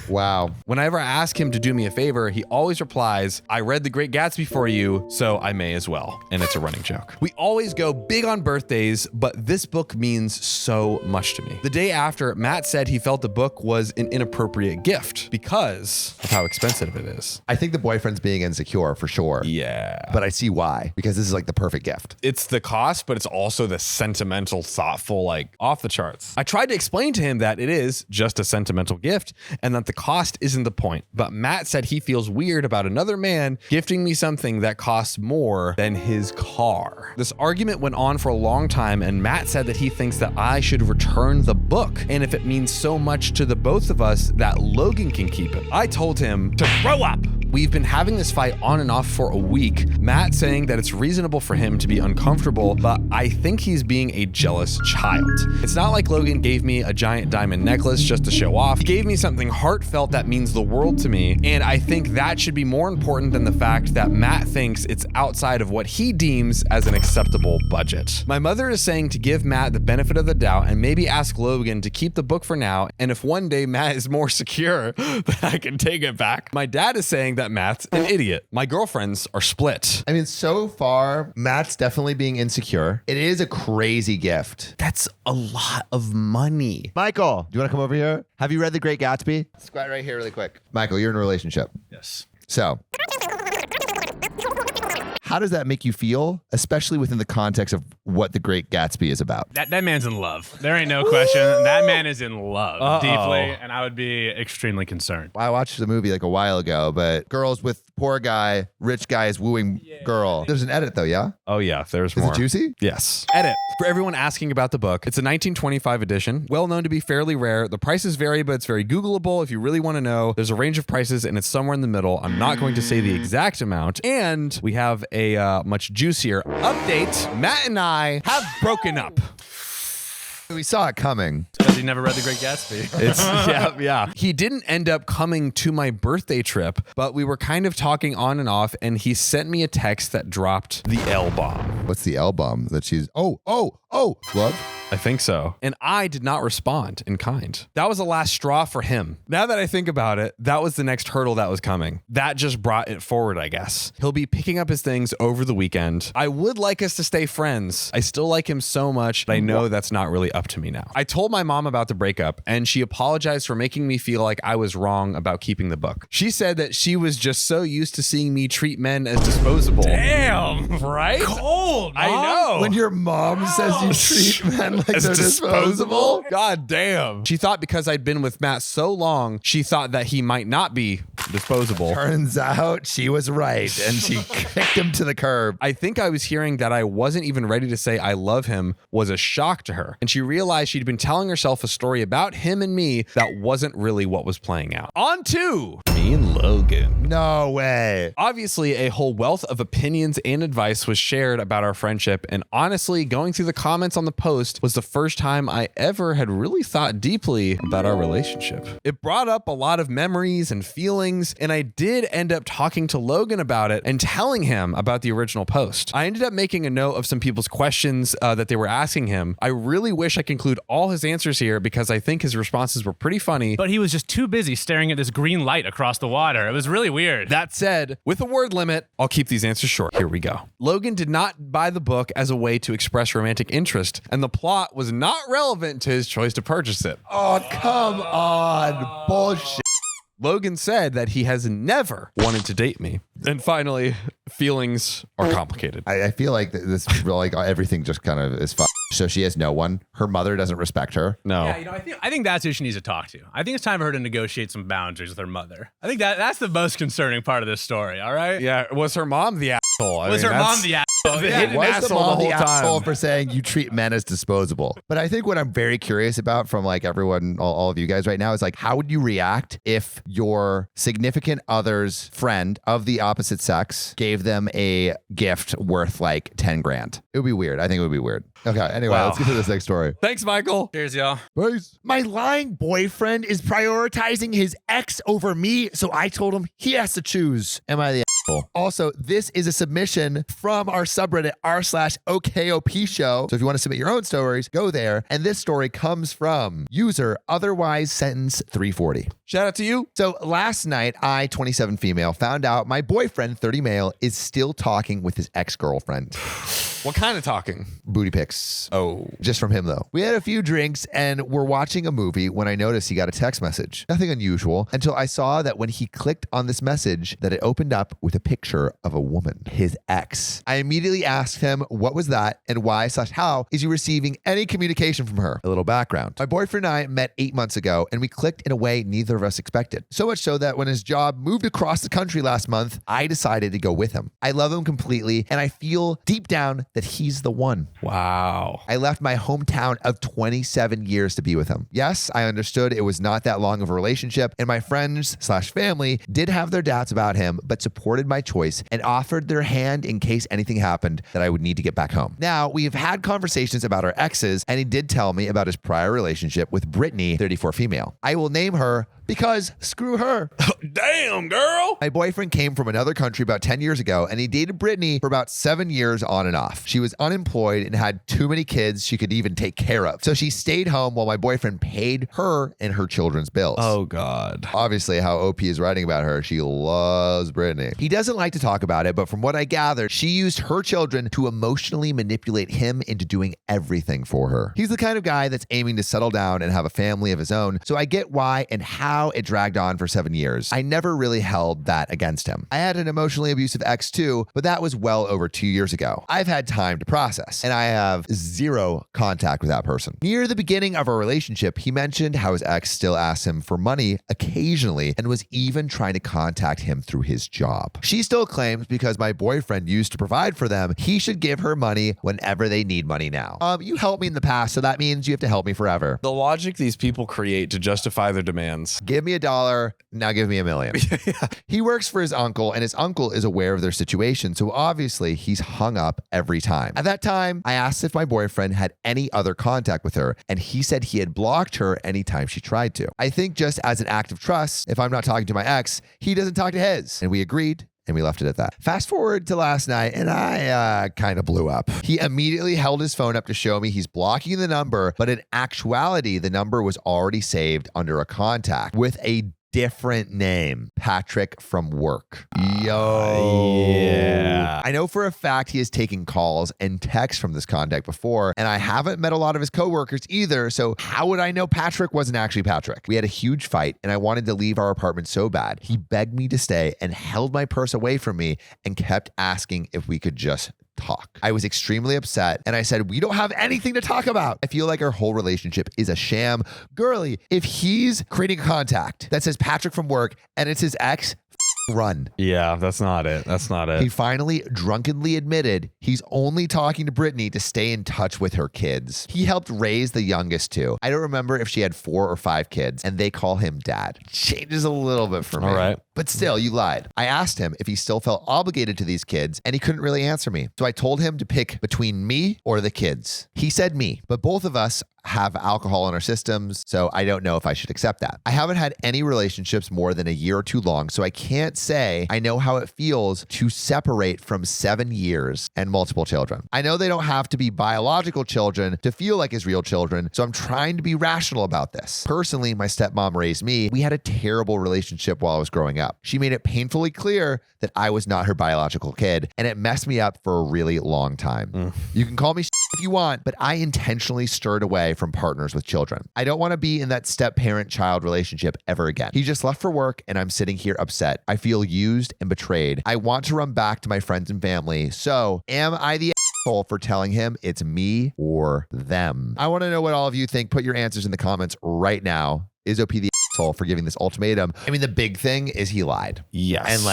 Speaker 1: Wow.
Speaker 2: Whenever I ask him to do me a favor, he always replies, I read The Great Gatsby for you, so I may as well. And it's a running joke. We always go big on birthdays, but this book means so much to me. The day after, Matt said he felt the book was an inappropriate gift because of how expensive it is.
Speaker 1: I think the boyfriend's being insecure for sure.
Speaker 2: Yeah.
Speaker 1: But I see why, because this is like the perfect gift.
Speaker 2: It's the cost, but it's also the sentimental, thoughtful, like off the charts. I tried to explain to him that it is just a sentimental gift and that the cost isn't the point. But Matt said he feels weird about another man gifting me something that costs more than his car. This argument went on for a long time, and Matt said that he thinks that I should return the book. And if it means so much to the both of us, that Logan can keep it. I told him to grow up. We've been having this fight on and off for a week. Matt saying that it's reasonable for him to be uncomfortable, but I think he's being a jealous child. It's not like Logan gave me a giant diamond necklace just to show off. He gave me something heartfelt that means the world to me, and I think that should be more important than the fact that Matt thinks it's outside of what he deems as an acceptable budget. My mother is saying to give Matt the benefit of the doubt and maybe ask Logan to keep the book for now, and if one day Matt is more secure, then I can take it back. My dad is saying that Matt's an idiot. My girlfriends are split.
Speaker 1: I mean, so far, Matt's definitely being insecure. It is a crazy gift.
Speaker 2: That's a lot of money.
Speaker 1: Michael, do you want to come over here? Have you read The Great Gatsby? Squat right here really quick. Michael, you're in a relationship.
Speaker 2: Yes.
Speaker 1: So, How does that make you feel, especially within the context of what The Great Gatsby is about?
Speaker 5: That man's in love. There ain't no question. That man is in love deeply, and I would be extremely concerned.
Speaker 1: I watched the movie like a while ago, but girls with poor guy, rich guy is wooing girl. There's an edit though, yeah?
Speaker 2: Oh yeah, there's
Speaker 1: Is
Speaker 2: more.
Speaker 1: it juicy?
Speaker 2: Yes. Edit. For everyone asking about the book, it's a 1925 edition, well known to be fairly rare. The prices vary, but it's very Googleable if you really want to know. There's a range of prices and it's somewhere in the middle. I'm not going to say the exact amount. And we have a much juicier update. Matt and I have broken up.
Speaker 1: We saw it coming.
Speaker 5: Because he never read The Great Gatsby.
Speaker 2: It's yeah. He didn't end up coming to my birthday trip, but we were kind of talking on and off, and he sent me a text that dropped the L bomb.
Speaker 1: What's the L bomb that she's? Oh, love.
Speaker 2: I think so. And I did not respond in kind. That was the last straw for him. Now that I think about it, that was the next hurdle that was coming. That just brought it forward, I guess. He'll be picking up his things over the weekend. I would like us to stay friends. I still like him so much, but I know that's not really up to me now. I told my mom about the breakup, and she apologized for making me feel like I was wrong about keeping the book. She said that she was just so used to seeing me treat men as disposable.
Speaker 5: Damn.
Speaker 2: Right?
Speaker 5: Cold,
Speaker 2: I know.
Speaker 1: When your mom says you treat men like they're disposable.
Speaker 2: God damn. She thought because I'd been with Matt so long, she thought that he might not be disposable.
Speaker 1: Turns out she was right, and she kicked him to the curb.
Speaker 2: I think I was hearing that I wasn't even ready to say I love him was a shock to her. And she realized she'd been telling herself a story about him and me that wasn't really what was playing out. On to me and Logan.
Speaker 1: No way.
Speaker 2: Obviously, a whole wealth of opinions and advice was shared about our friendship, and honestly, going through the comments on the post was the first time I ever had really thought deeply about our relationship. It brought up a lot of memories and feelings, and I did end up talking to Logan about it and telling him about the original post. I ended up making a note of some people's questions that they were asking him. I really wish I could include all his answers here because I think his responses were pretty funny.
Speaker 5: But he was just too busy staring at this green light across the water. It was really weird.
Speaker 2: That said, with a word limit, I'll keep these answers short. Here we go. Logan did not buy the book as a way to express romantic interest, and the plot was not relevant to his choice to purchase it.
Speaker 1: Oh, come on. Bullshit.
Speaker 2: Logan said that he has never wanted to date me. And finally, feelings are complicated.
Speaker 1: I feel like this, like everything just kind of is fucked. So she has no one. Her mother doesn't respect her.
Speaker 2: No.
Speaker 5: Yeah, I think that's who she needs to talk to. I think it's time for her to negotiate some boundaries with her mother. I think that's the most concerning part of this story, all right?
Speaker 2: Yeah, was her mom the asshole?
Speaker 5: Was her mom the asshole?
Speaker 2: The
Speaker 5: Yeah.
Speaker 2: hidden
Speaker 1: Was the
Speaker 2: asshole
Speaker 1: mom
Speaker 2: the
Speaker 1: the
Speaker 2: whole time.
Speaker 1: asshole for saying you treat men as disposable? But I think what I'm very curious about from like everyone, all of you guys right now is like, how would you react if your significant other's friend of the opposite sex gave them a gift worth like 10 grand? It would be weird. I think it would be weird. Okay. Anyway,
Speaker 2: Wow.
Speaker 1: let's get to this next story.
Speaker 2: Thanks, Michael.
Speaker 5: Cheers, y'all.
Speaker 1: Peace.
Speaker 3: My lying boyfriend is prioritizing his ex over me, so I told him he has to choose.
Speaker 1: Am I the asshole? Also, this is a submission from our subreddit r/OKOP show. So if you want to submit your own stories, go there. And this story comes from user otherwise sentence 340.
Speaker 2: Shout out to you.
Speaker 1: So last night, I, 27 female, found out my boyfriend, 30 male, is still talking with his ex-girlfriend.
Speaker 2: What kind of talking?
Speaker 1: Booty pics.
Speaker 2: Oh.
Speaker 1: Just from him, though. We had a few drinks and we're watching a movie when I noticed he got a text message. Nothing unusual until I saw that when he clicked on this message that it opened up with a picture of a woman, his ex. I immediately asked him what was that and why/how is he receiving any communication from her? A little background. My boyfriend and I met 8 months ago and we clicked in a way neither of us expected. So much so that when his job moved across the country last month, I decided to go with him. I love him completely and I feel deep down that he's the one.
Speaker 2: Wow.
Speaker 1: I left my hometown of 27 years to be with him. Yes, I understood it was not that long of a relationship, and my friends/family did have their doubts about him, but supported my choice and offered their hand in case anything happened that I would need to get back home. Now, we've had conversations about our exes, and he did tell me about his prior relationship with Brittany, 34 female. I will name her because screw her.
Speaker 2: Damn, girl.
Speaker 1: My boyfriend came from another country about 10 years ago, and he dated Brittany for about 7 years on and off. She was unemployed and had too many kids she could even take care of. So she stayed home while my boyfriend paid her and her children's bills.
Speaker 2: Oh, God.
Speaker 1: Obviously, how OP is writing about her, she loves Brittany. He doesn't like to talk about it, but from what I gathered, she used her children to emotionally manipulate him into doing everything for her. He's the kind of guy that's aiming to settle down and have a family of his own, so I get why and how how it dragged on for 7 years. I never really held that against him. I had an emotionally abusive ex too, but that was well over 2 years ago. I've had time to process, and I have zero contact with that person. Near the beginning of our relationship, he mentioned how his ex still asks him for money occasionally and was even trying to contact him through his job. She still claims because my boyfriend used to provide for them, he should give her money whenever they need money now. You helped me in the past, so that means you have to help me forever.
Speaker 2: The logic these people create to justify their demands.
Speaker 1: Give me $1, now give me $1 million. He works for his uncle, and his uncle is aware of their situation, so obviously he's hung up every time. At that time, I asked if my boyfriend had any other contact with her, and he said he had blocked her anytime she tried to. I think just as an act of trust, if I'm not talking to my ex, he doesn't talk to his. And we agreed. And we left it at that. Fast forward to last night, and I kind of blew up. He immediately held his phone up to show me he's blocking the number, but in actuality, the number was already saved under a contact with a different name, Patrick from work.
Speaker 2: Yeah.
Speaker 1: I know for a fact he has taken calls and texts from this contact before, and I haven't met a lot of his coworkers either, so how would I know Patrick wasn't actually Patrick? We had a huge fight, and I wanted to leave our apartment so bad. He begged me to stay and held my purse away from me and kept asking if we could just talk. I was extremely upset, and I said, we don't have anything to talk about. I feel like our whole relationship is a sham. Girly, if he's creating a contact that says Patrick from work and it's his ex, run.
Speaker 2: Yeah, that's not it. That's not it.
Speaker 1: He finally drunkenly admitted he's only talking to Brittany to stay in touch with her kids. He helped raise the youngest two. I don't remember if she had 4 or 5 kids, and they call him dad. Changes a little bit for me.
Speaker 2: All right.
Speaker 1: But still, you lied. I asked him if he still felt obligated to these kids, and he couldn't really answer me. So I told him to pick between me or the kids. He said me, but both of us have alcohol in our systems, so I don't know if I should accept that. I haven't had any relationships more than a year or two long, so I can't say I know how it feels to separate from 7 years and multiple children. I know they don't have to be biological children to feel like his real children, so I'm trying to be rational about this. Personally, my stepmom raised me. We had a terrible relationship while I was growing up. She made it painfully clear that I was not her biological kid, and it messed me up for a really long time. You can call me if you want, but I intentionally stirred away from partners with children. I don't want to be in that step-parent-child relationship ever again. He just left for work, and I'm sitting here upset. I feel used and betrayed. I want to run back to my friends and family. So, am I the asshole for telling him it's me or them? I want to know what all of you think. Put your answers in the comments right now. Is OP the asshole for giving this ultimatum? I mean, the big thing is he lied.
Speaker 2: Yes.
Speaker 1: And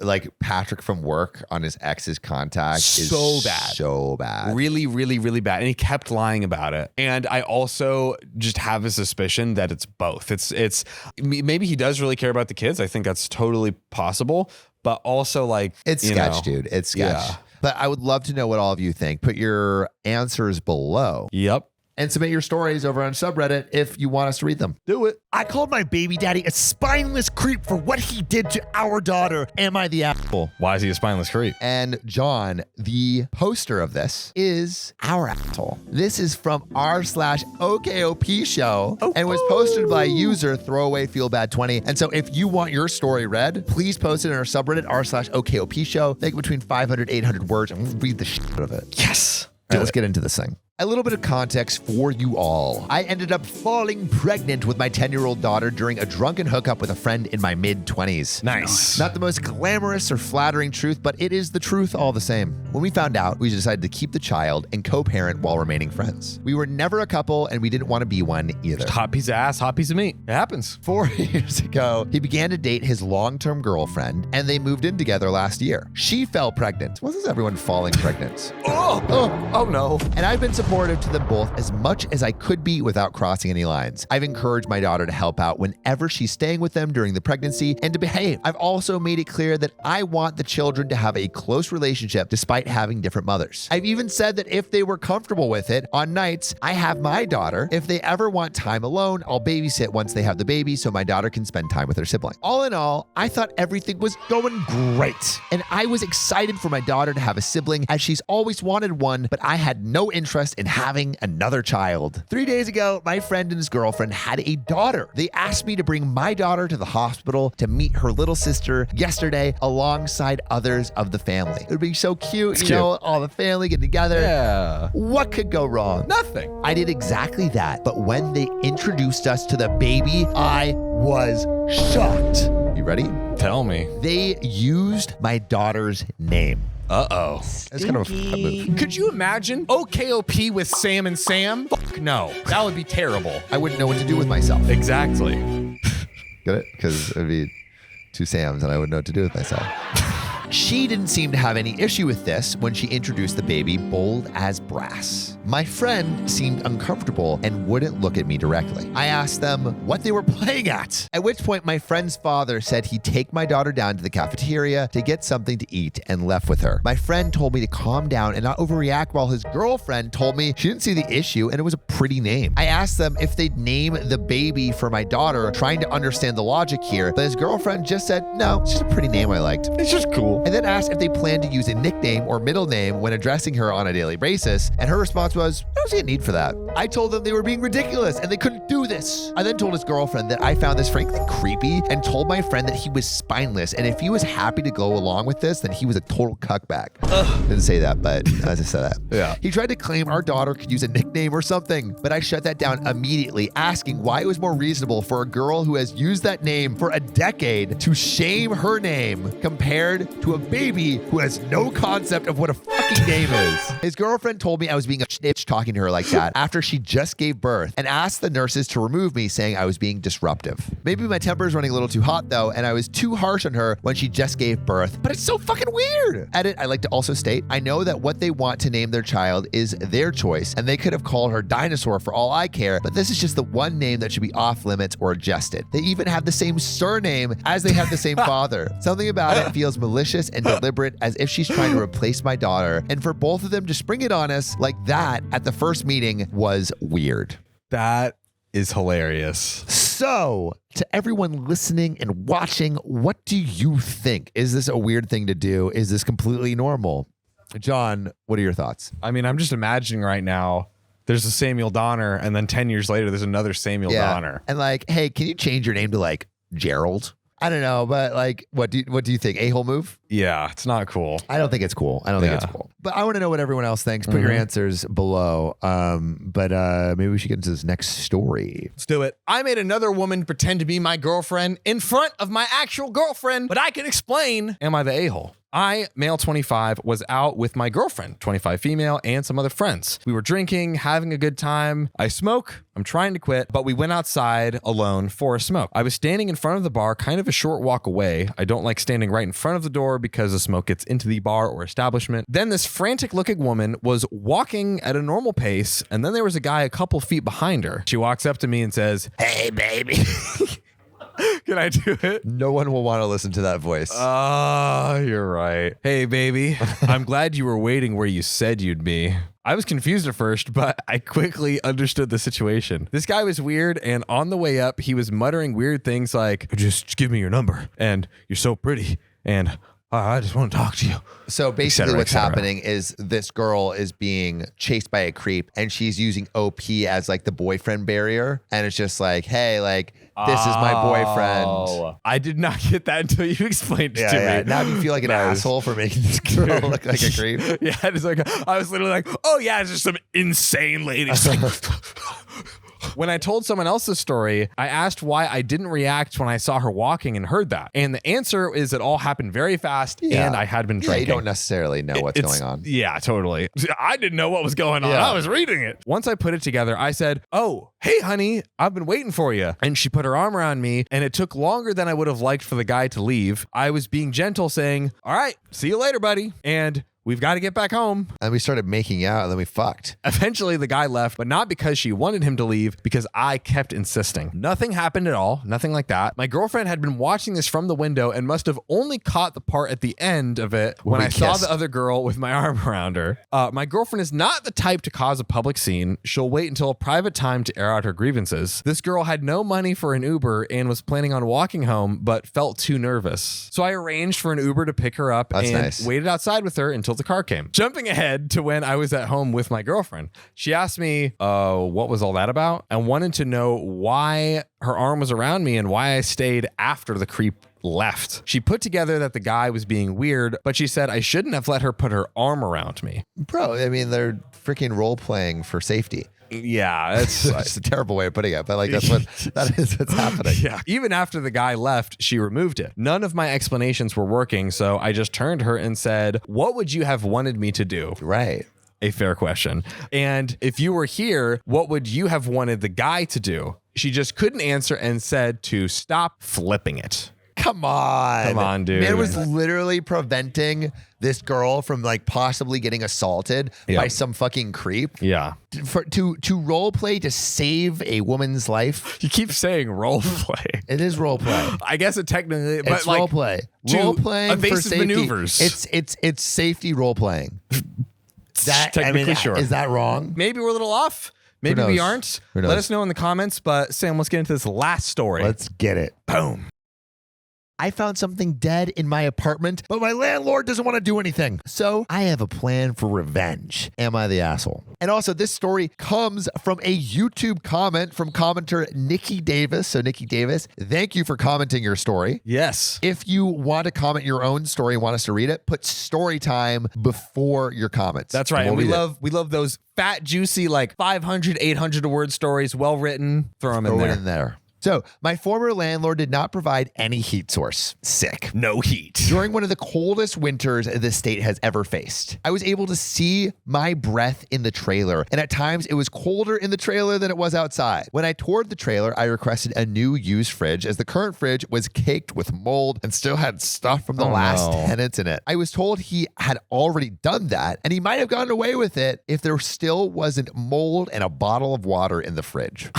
Speaker 1: like Patrick from work on his ex's contact is
Speaker 2: So bad.
Speaker 1: So bad.
Speaker 2: Really, really, really bad. And he kept lying about it. And I also just have a suspicion that it's both. It's maybe he does really care about the kids. I think that's totally possible. But also
Speaker 1: It's sketch, dude. It's sketch.
Speaker 2: Yeah.
Speaker 1: But I would love to know what all of you think. Put your answers below.
Speaker 2: Yep.
Speaker 1: And submit your stories over on subreddit if you want us to read them.
Speaker 2: Do it.
Speaker 3: I called my baby daddy a spineless creep for what he did to our daughter. Am I the asshole?
Speaker 2: Why is he a spineless creep?
Speaker 1: And John, the poster of this, is our asshole. This is from r/OKOP show and was posted by user throwawayfeelbad20. And so if you want your story read, please post it in our subreddit r/OKOP show. Make between 500, 800 words and we'll read the shit out of it.
Speaker 2: Yes.
Speaker 1: All right, let's get into this thing. A little bit of context for you all. I ended up falling pregnant with my 10-year-old daughter during a drunken hookup with a friend in my mid-20s.
Speaker 2: Nice.
Speaker 1: Not the most glamorous or flattering truth, but it is the truth all the same. When we found out, we decided to keep the child and co-parent while remaining friends. We were never a couple, and we didn't want to be one either.
Speaker 2: Hot piece of ass, hot piece of meat. It happens.
Speaker 1: 4 years ago, he began to date his long-term girlfriend, and they moved in together last year. She fell pregnant. Wasn't everyone falling pregnant?
Speaker 2: Oh no.
Speaker 1: And I've been supportive to them both as much as I could be without crossing any lines. I've encouraged my daughter to help out whenever she's staying with them during the pregnancy and to behave. I've also made it clear that I want the children to have a close relationship despite having different mothers. I've even said that if they were comfortable with it, on nights, I have my daughter. If they ever want time alone, I'll babysit once they have the baby so my daughter can spend time with her sibling. All in all, I thought everything was going great. And I was excited for my daughter to have a sibling as she's always wanted one, but I had no interest interest in having another child. 3 days ago, my friend and his girlfriend had a daughter. They asked me to bring my daughter to the hospital to meet her little sister yesterday alongside others of the family. It would be so cute, you know, all the family get together.
Speaker 2: Yeah.
Speaker 1: What could go wrong?
Speaker 2: Nothing.
Speaker 1: I did exactly that, but when they introduced us to the baby, I was shocked. You ready?
Speaker 2: Tell me.
Speaker 1: They used my daughter's name.
Speaker 2: Uh-oh.
Speaker 1: That's kind of a move.
Speaker 2: Could you imagine OKOP with Sam and Sam? Fuck no. That would be terrible.
Speaker 1: I wouldn't know what to do with myself.
Speaker 2: Exactly.
Speaker 1: Get it? Because it would be two Sams and I wouldn't know what to do with myself. She didn't seem to have any issue with this when she introduced the baby bold as brass. My friend seemed uncomfortable and wouldn't look at me directly. I asked them what they were playing at which point my friend's father said he'd take my daughter down to the cafeteria to get something to eat and left with her. My friend told me to calm down and not overreact while his girlfriend told me she didn't see the issue and it was a pretty name. I asked them if they'd name the baby for my daughter, trying to understand the logic here, but his girlfriend just said, no, it's just a pretty name I liked.
Speaker 2: It's just cool.
Speaker 1: And then asked if they planned to use a nickname or middle name when addressing her on a daily basis, and her response was, I don't see a need for that. I told them they were being ridiculous and they couldn't do this. I then told his girlfriend that I found this frankly creepy and told my friend that he was spineless, and if he was happy to go along with this, then he was a total cuckbag. Didn't say that, but I just said that.
Speaker 2: Yeah.
Speaker 1: He tried to claim our daughter could use a nickname or something, but I shut that down immediately, asking why it was more reasonable for a girl who has used that name for a decade to shame her name compared to a baby who has no concept of what a fucking name is. His girlfriend told me I was being a snitch talking to her like that after she just gave birth and asked the nurses to remove me, saying I was being disruptive. Maybe my temper is running a little too hot though, and I was too harsh on her when she just gave birth, but it's so fucking weird. Edit, I like to also state, I know that what they want to name their child is their choice, and they could have called her Dinosaur for all I care, but this is just the one name that should be off limits or adjusted. They even have the same surname as they have the same father. Something about it feels malicious and deliberate, as if she's trying to replace my daughter, and for both of them to spring it on us like that at the first meeting was weird.
Speaker 2: That is hilarious.
Speaker 1: So, to everyone listening and watching, what do you think? Is this a weird thing to do? Is this completely normal? John, what are your thoughts?
Speaker 2: I mean, I'm just imagining right now, there's a Samuel Donner, and then 10 years later, there's another Samuel Donner.
Speaker 1: And like, hey, can you change your name to like Gerald? I don't know, but like, what do you think? A-hole move?
Speaker 2: Yeah, it's not cool.
Speaker 1: I don't think it's cool. I don't think it's cool. But I want to know what everyone else thinks. Put your answers below. But maybe we should get into this next story.
Speaker 2: Let's do it. I made another woman pretend to be my girlfriend in front of my actual girlfriend, but I can explain. Am I the a-hole? I, male 25, was out with my girlfriend, 25 female, and some other friends. We were drinking, having a good time. I smoke. I'm trying to quit, but we went outside alone for a smoke. I was standing in front of the bar, kind of a short walk away. I don't like standing right in front of the door because the smoke gets into the bar or establishment. Then this frantic looking woman was walking at a normal pace, and then there was a guy a couple feet behind her. She walks up to me and says, "Hey, baby." Can I do it?
Speaker 1: No one will want to listen to that voice.
Speaker 2: You're right. Hey, baby. I'm glad you were waiting where you said you'd be. I was confused at first, but I quickly understood the situation. This guy was weird, and on the way up, he was muttering weird things like, just give me your number, and you're so pretty, and I just want to talk to you.
Speaker 1: So basically what's happening is this girl is being chased by a creep, and she's using OP as like the boyfriend barrier. And it's just like, hey, like, this is my boyfriend.
Speaker 2: I did not get that until you explained it to me.
Speaker 1: Now you feel like an asshole for making this girl look like a creep.
Speaker 2: Yeah, it's like, I was literally like, oh yeah, it's just some insane lady. When I told someone else this story, I asked why I didn't react when I saw her walking and heard that. And the answer is it all happened very fast, and I had been drinking.
Speaker 1: You don't necessarily know what's going on.
Speaker 2: Yeah, totally. I didn't know what was going on.
Speaker 1: Yeah.
Speaker 2: I was reading it. Once I put it together, I said, oh, hey, honey, I've been waiting for you. And she put her arm around me, and it took longer than I would have liked for the guy to leave. I was being gentle, saying, all right, see you later, buddy. And we've got to get back home.
Speaker 1: And we started making out, and then we fucked.
Speaker 2: Eventually, the guy left, but not because she wanted him to leave, because I kept insisting. Nothing happened at all. Nothing like that. My girlfriend had been watching this from the window and must have only caught the part at the end of it when I saw the other girl with my arm around her. My girlfriend is not the type to cause a public scene. She'll wait until a private time to air out her grievances. This girl had no money for an Uber and was planning on walking home, but felt too nervous. So I arranged for an Uber to pick her up and waited outside with her until until the car came. Jumping ahead to when I was at home with my girlfriend, she asked me, what was all that about? And wanted to know why her arm was around me and why I stayed after the creep left. She put together that the guy was being weird, but she said I shouldn't have let her put her arm around me.
Speaker 1: Bro, I mean, they're freaking role playing for safety.
Speaker 2: Yeah, it's
Speaker 1: It's a terrible way of putting it, but like that is what's happening.
Speaker 2: yeah. Even after the guy left, she removed it. None of my explanations were working, so I just turned to her and said, "What would you have wanted me to do?"
Speaker 1: Right.
Speaker 2: A fair question. And if you were here, what would you have wanted the guy to do? She just couldn't answer and said to stop flipping it.
Speaker 1: Come on.
Speaker 2: Come on, dude.
Speaker 1: Man was literally preventing this girl from like possibly getting assaulted by some fucking creep.
Speaker 2: Yeah.
Speaker 1: To role play to save a woman's life.
Speaker 2: You keep saying role play.
Speaker 1: It is role play.
Speaker 2: I guess it technically, but
Speaker 1: It's
Speaker 2: like
Speaker 1: role play.
Speaker 2: to
Speaker 1: Role playing for
Speaker 2: evasive
Speaker 1: safety.
Speaker 2: maneuvers.
Speaker 1: It's safety role playing.
Speaker 2: Technically, sure.
Speaker 1: Is that wrong?
Speaker 2: Maybe we're a little off. Maybe we
Speaker 1: knows?
Speaker 2: aren't.
Speaker 1: Who knows?
Speaker 2: Let us know in the comments. But Sam, let's get into this last story.
Speaker 1: Let's get it.
Speaker 2: Boom.
Speaker 1: I found something dead in my apartment, but my landlord doesn't want to do anything. So I have a plan for revenge. Am I the asshole? And also, this story comes from a YouTube comment from commenter Nikki Davis. So Nikki Davis, thank you for commenting your story.
Speaker 2: Yes.
Speaker 1: If you want to comment your own story and want us to read it, put story time before your comments.
Speaker 2: That's right.
Speaker 1: We'll
Speaker 2: And
Speaker 1: read
Speaker 2: we love those fat, juicy, like 500, 800 word stories, well written. Throw them in
Speaker 1: Throw
Speaker 2: there.
Speaker 1: it in there. So, my former landlord did not provide any heat source. Sick.
Speaker 2: No heat.
Speaker 1: During one of the coldest winters the state has ever faced, I was able to see my breath in the trailer, and at times it was colder in the trailer than it was outside. When I toured the trailer, I requested a new used fridge as the current fridge was caked with mold and still had stuff from the last tenants in it. I was told he had already done that, and he might have gotten away with it if there still wasn't mold and a bottle of water in the fridge.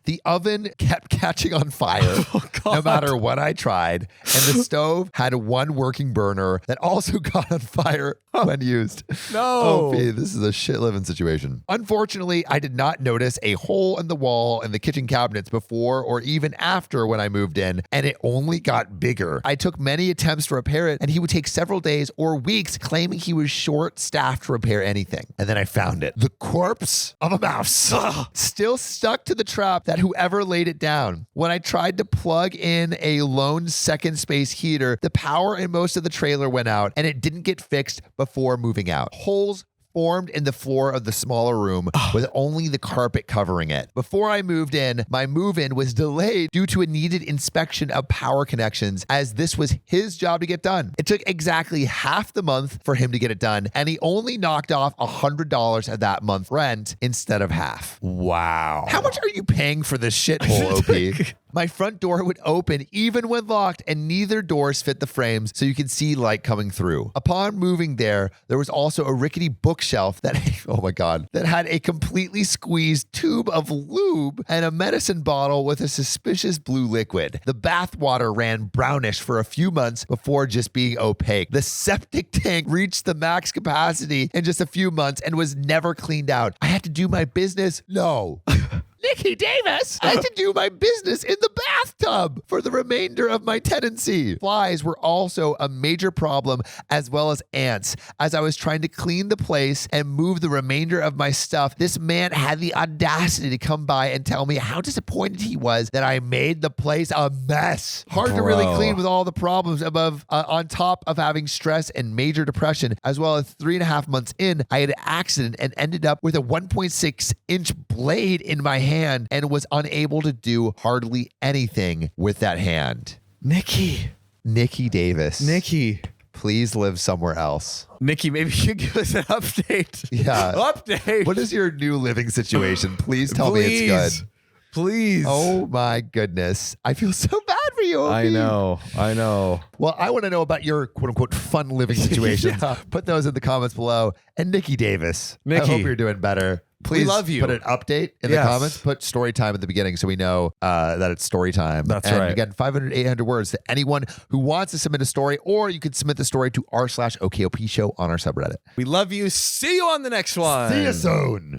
Speaker 1: The oven kept catching on fire no matter what I tried, and the stove had one working burner that also got on fire when used.
Speaker 2: No.
Speaker 1: OP, this is a shit-living situation. Unfortunately, I did not notice a hole in the wall in the kitchen cabinets before or even after when I moved in, and it only got bigger. I took many attempts to repair it, and he would take several days or weeks claiming he was short-staffed to repair anything. And then I found it. The corpse of a mouse. Still stuck to the trap that whoever laid it down. When I tried to plug in a lone second space heater, the power in most of the trailer went out and it didn't get fixed before moving out. Holes formed in the floor of the smaller room with only the carpet covering it. Before I moved in, my move-in was delayed due to a needed inspection of power connections, as this was his job to get done. It took exactly half the month for him to get it done, and he only knocked off $100 of that month's rent instead of half.
Speaker 2: Wow.
Speaker 1: How much are you paying for this shithole, OP? My front door would open even when locked, and neither doors fit the frames so you could see light coming through. Upon moving there was also a rickety bookshelf that, oh my God, that had a completely squeezed tube of lube and a medicine bottle with a suspicious blue liquid. The bath water ran brownish for a few months before just being opaque. The septic tank reached the max capacity in just a few months and was never cleaned out. I had to do my business. No. Nikki Davis, I had to do my business in the bathtub for the remainder of my tenancy. Flies were also a major problem, as well as ants. As I was trying to clean the place and move the remainder of my stuff, this man had the audacity to come by and tell me how disappointed he was that I made the place a mess. Hard to really clean with all the problems above, on top of having stress and major depression, as well as 3.5 months in, I had an accident and ended up with a 1.6-inch blade in my hand and was unable to do hardly anything with that hand. Nikki Davis.
Speaker 2: Nikki.
Speaker 1: Please live somewhere else.
Speaker 2: Nikki, maybe you give us an update.
Speaker 1: Yeah.
Speaker 2: Update.
Speaker 1: What is your new living situation? Please tell me it's good.
Speaker 2: Please.
Speaker 1: Oh my goodness. I feel so bad for you, OP.
Speaker 2: I know.
Speaker 1: Well, I want to know about your quote unquote fun living situation. Put those in the comments below. And Nikki Davis, I
Speaker 2: Nikki.
Speaker 1: hope you're doing better. Please
Speaker 2: love you.
Speaker 1: put an update in the comments. Put story time at the beginning so we know that it's story time.
Speaker 2: That's
Speaker 1: and
Speaker 2: right.
Speaker 1: Again, 500, 800 words to anyone who wants to submit a story, or you could submit the story to r/OKOP show on our subreddit.
Speaker 2: We love you. See you on the next one.
Speaker 1: See you soon.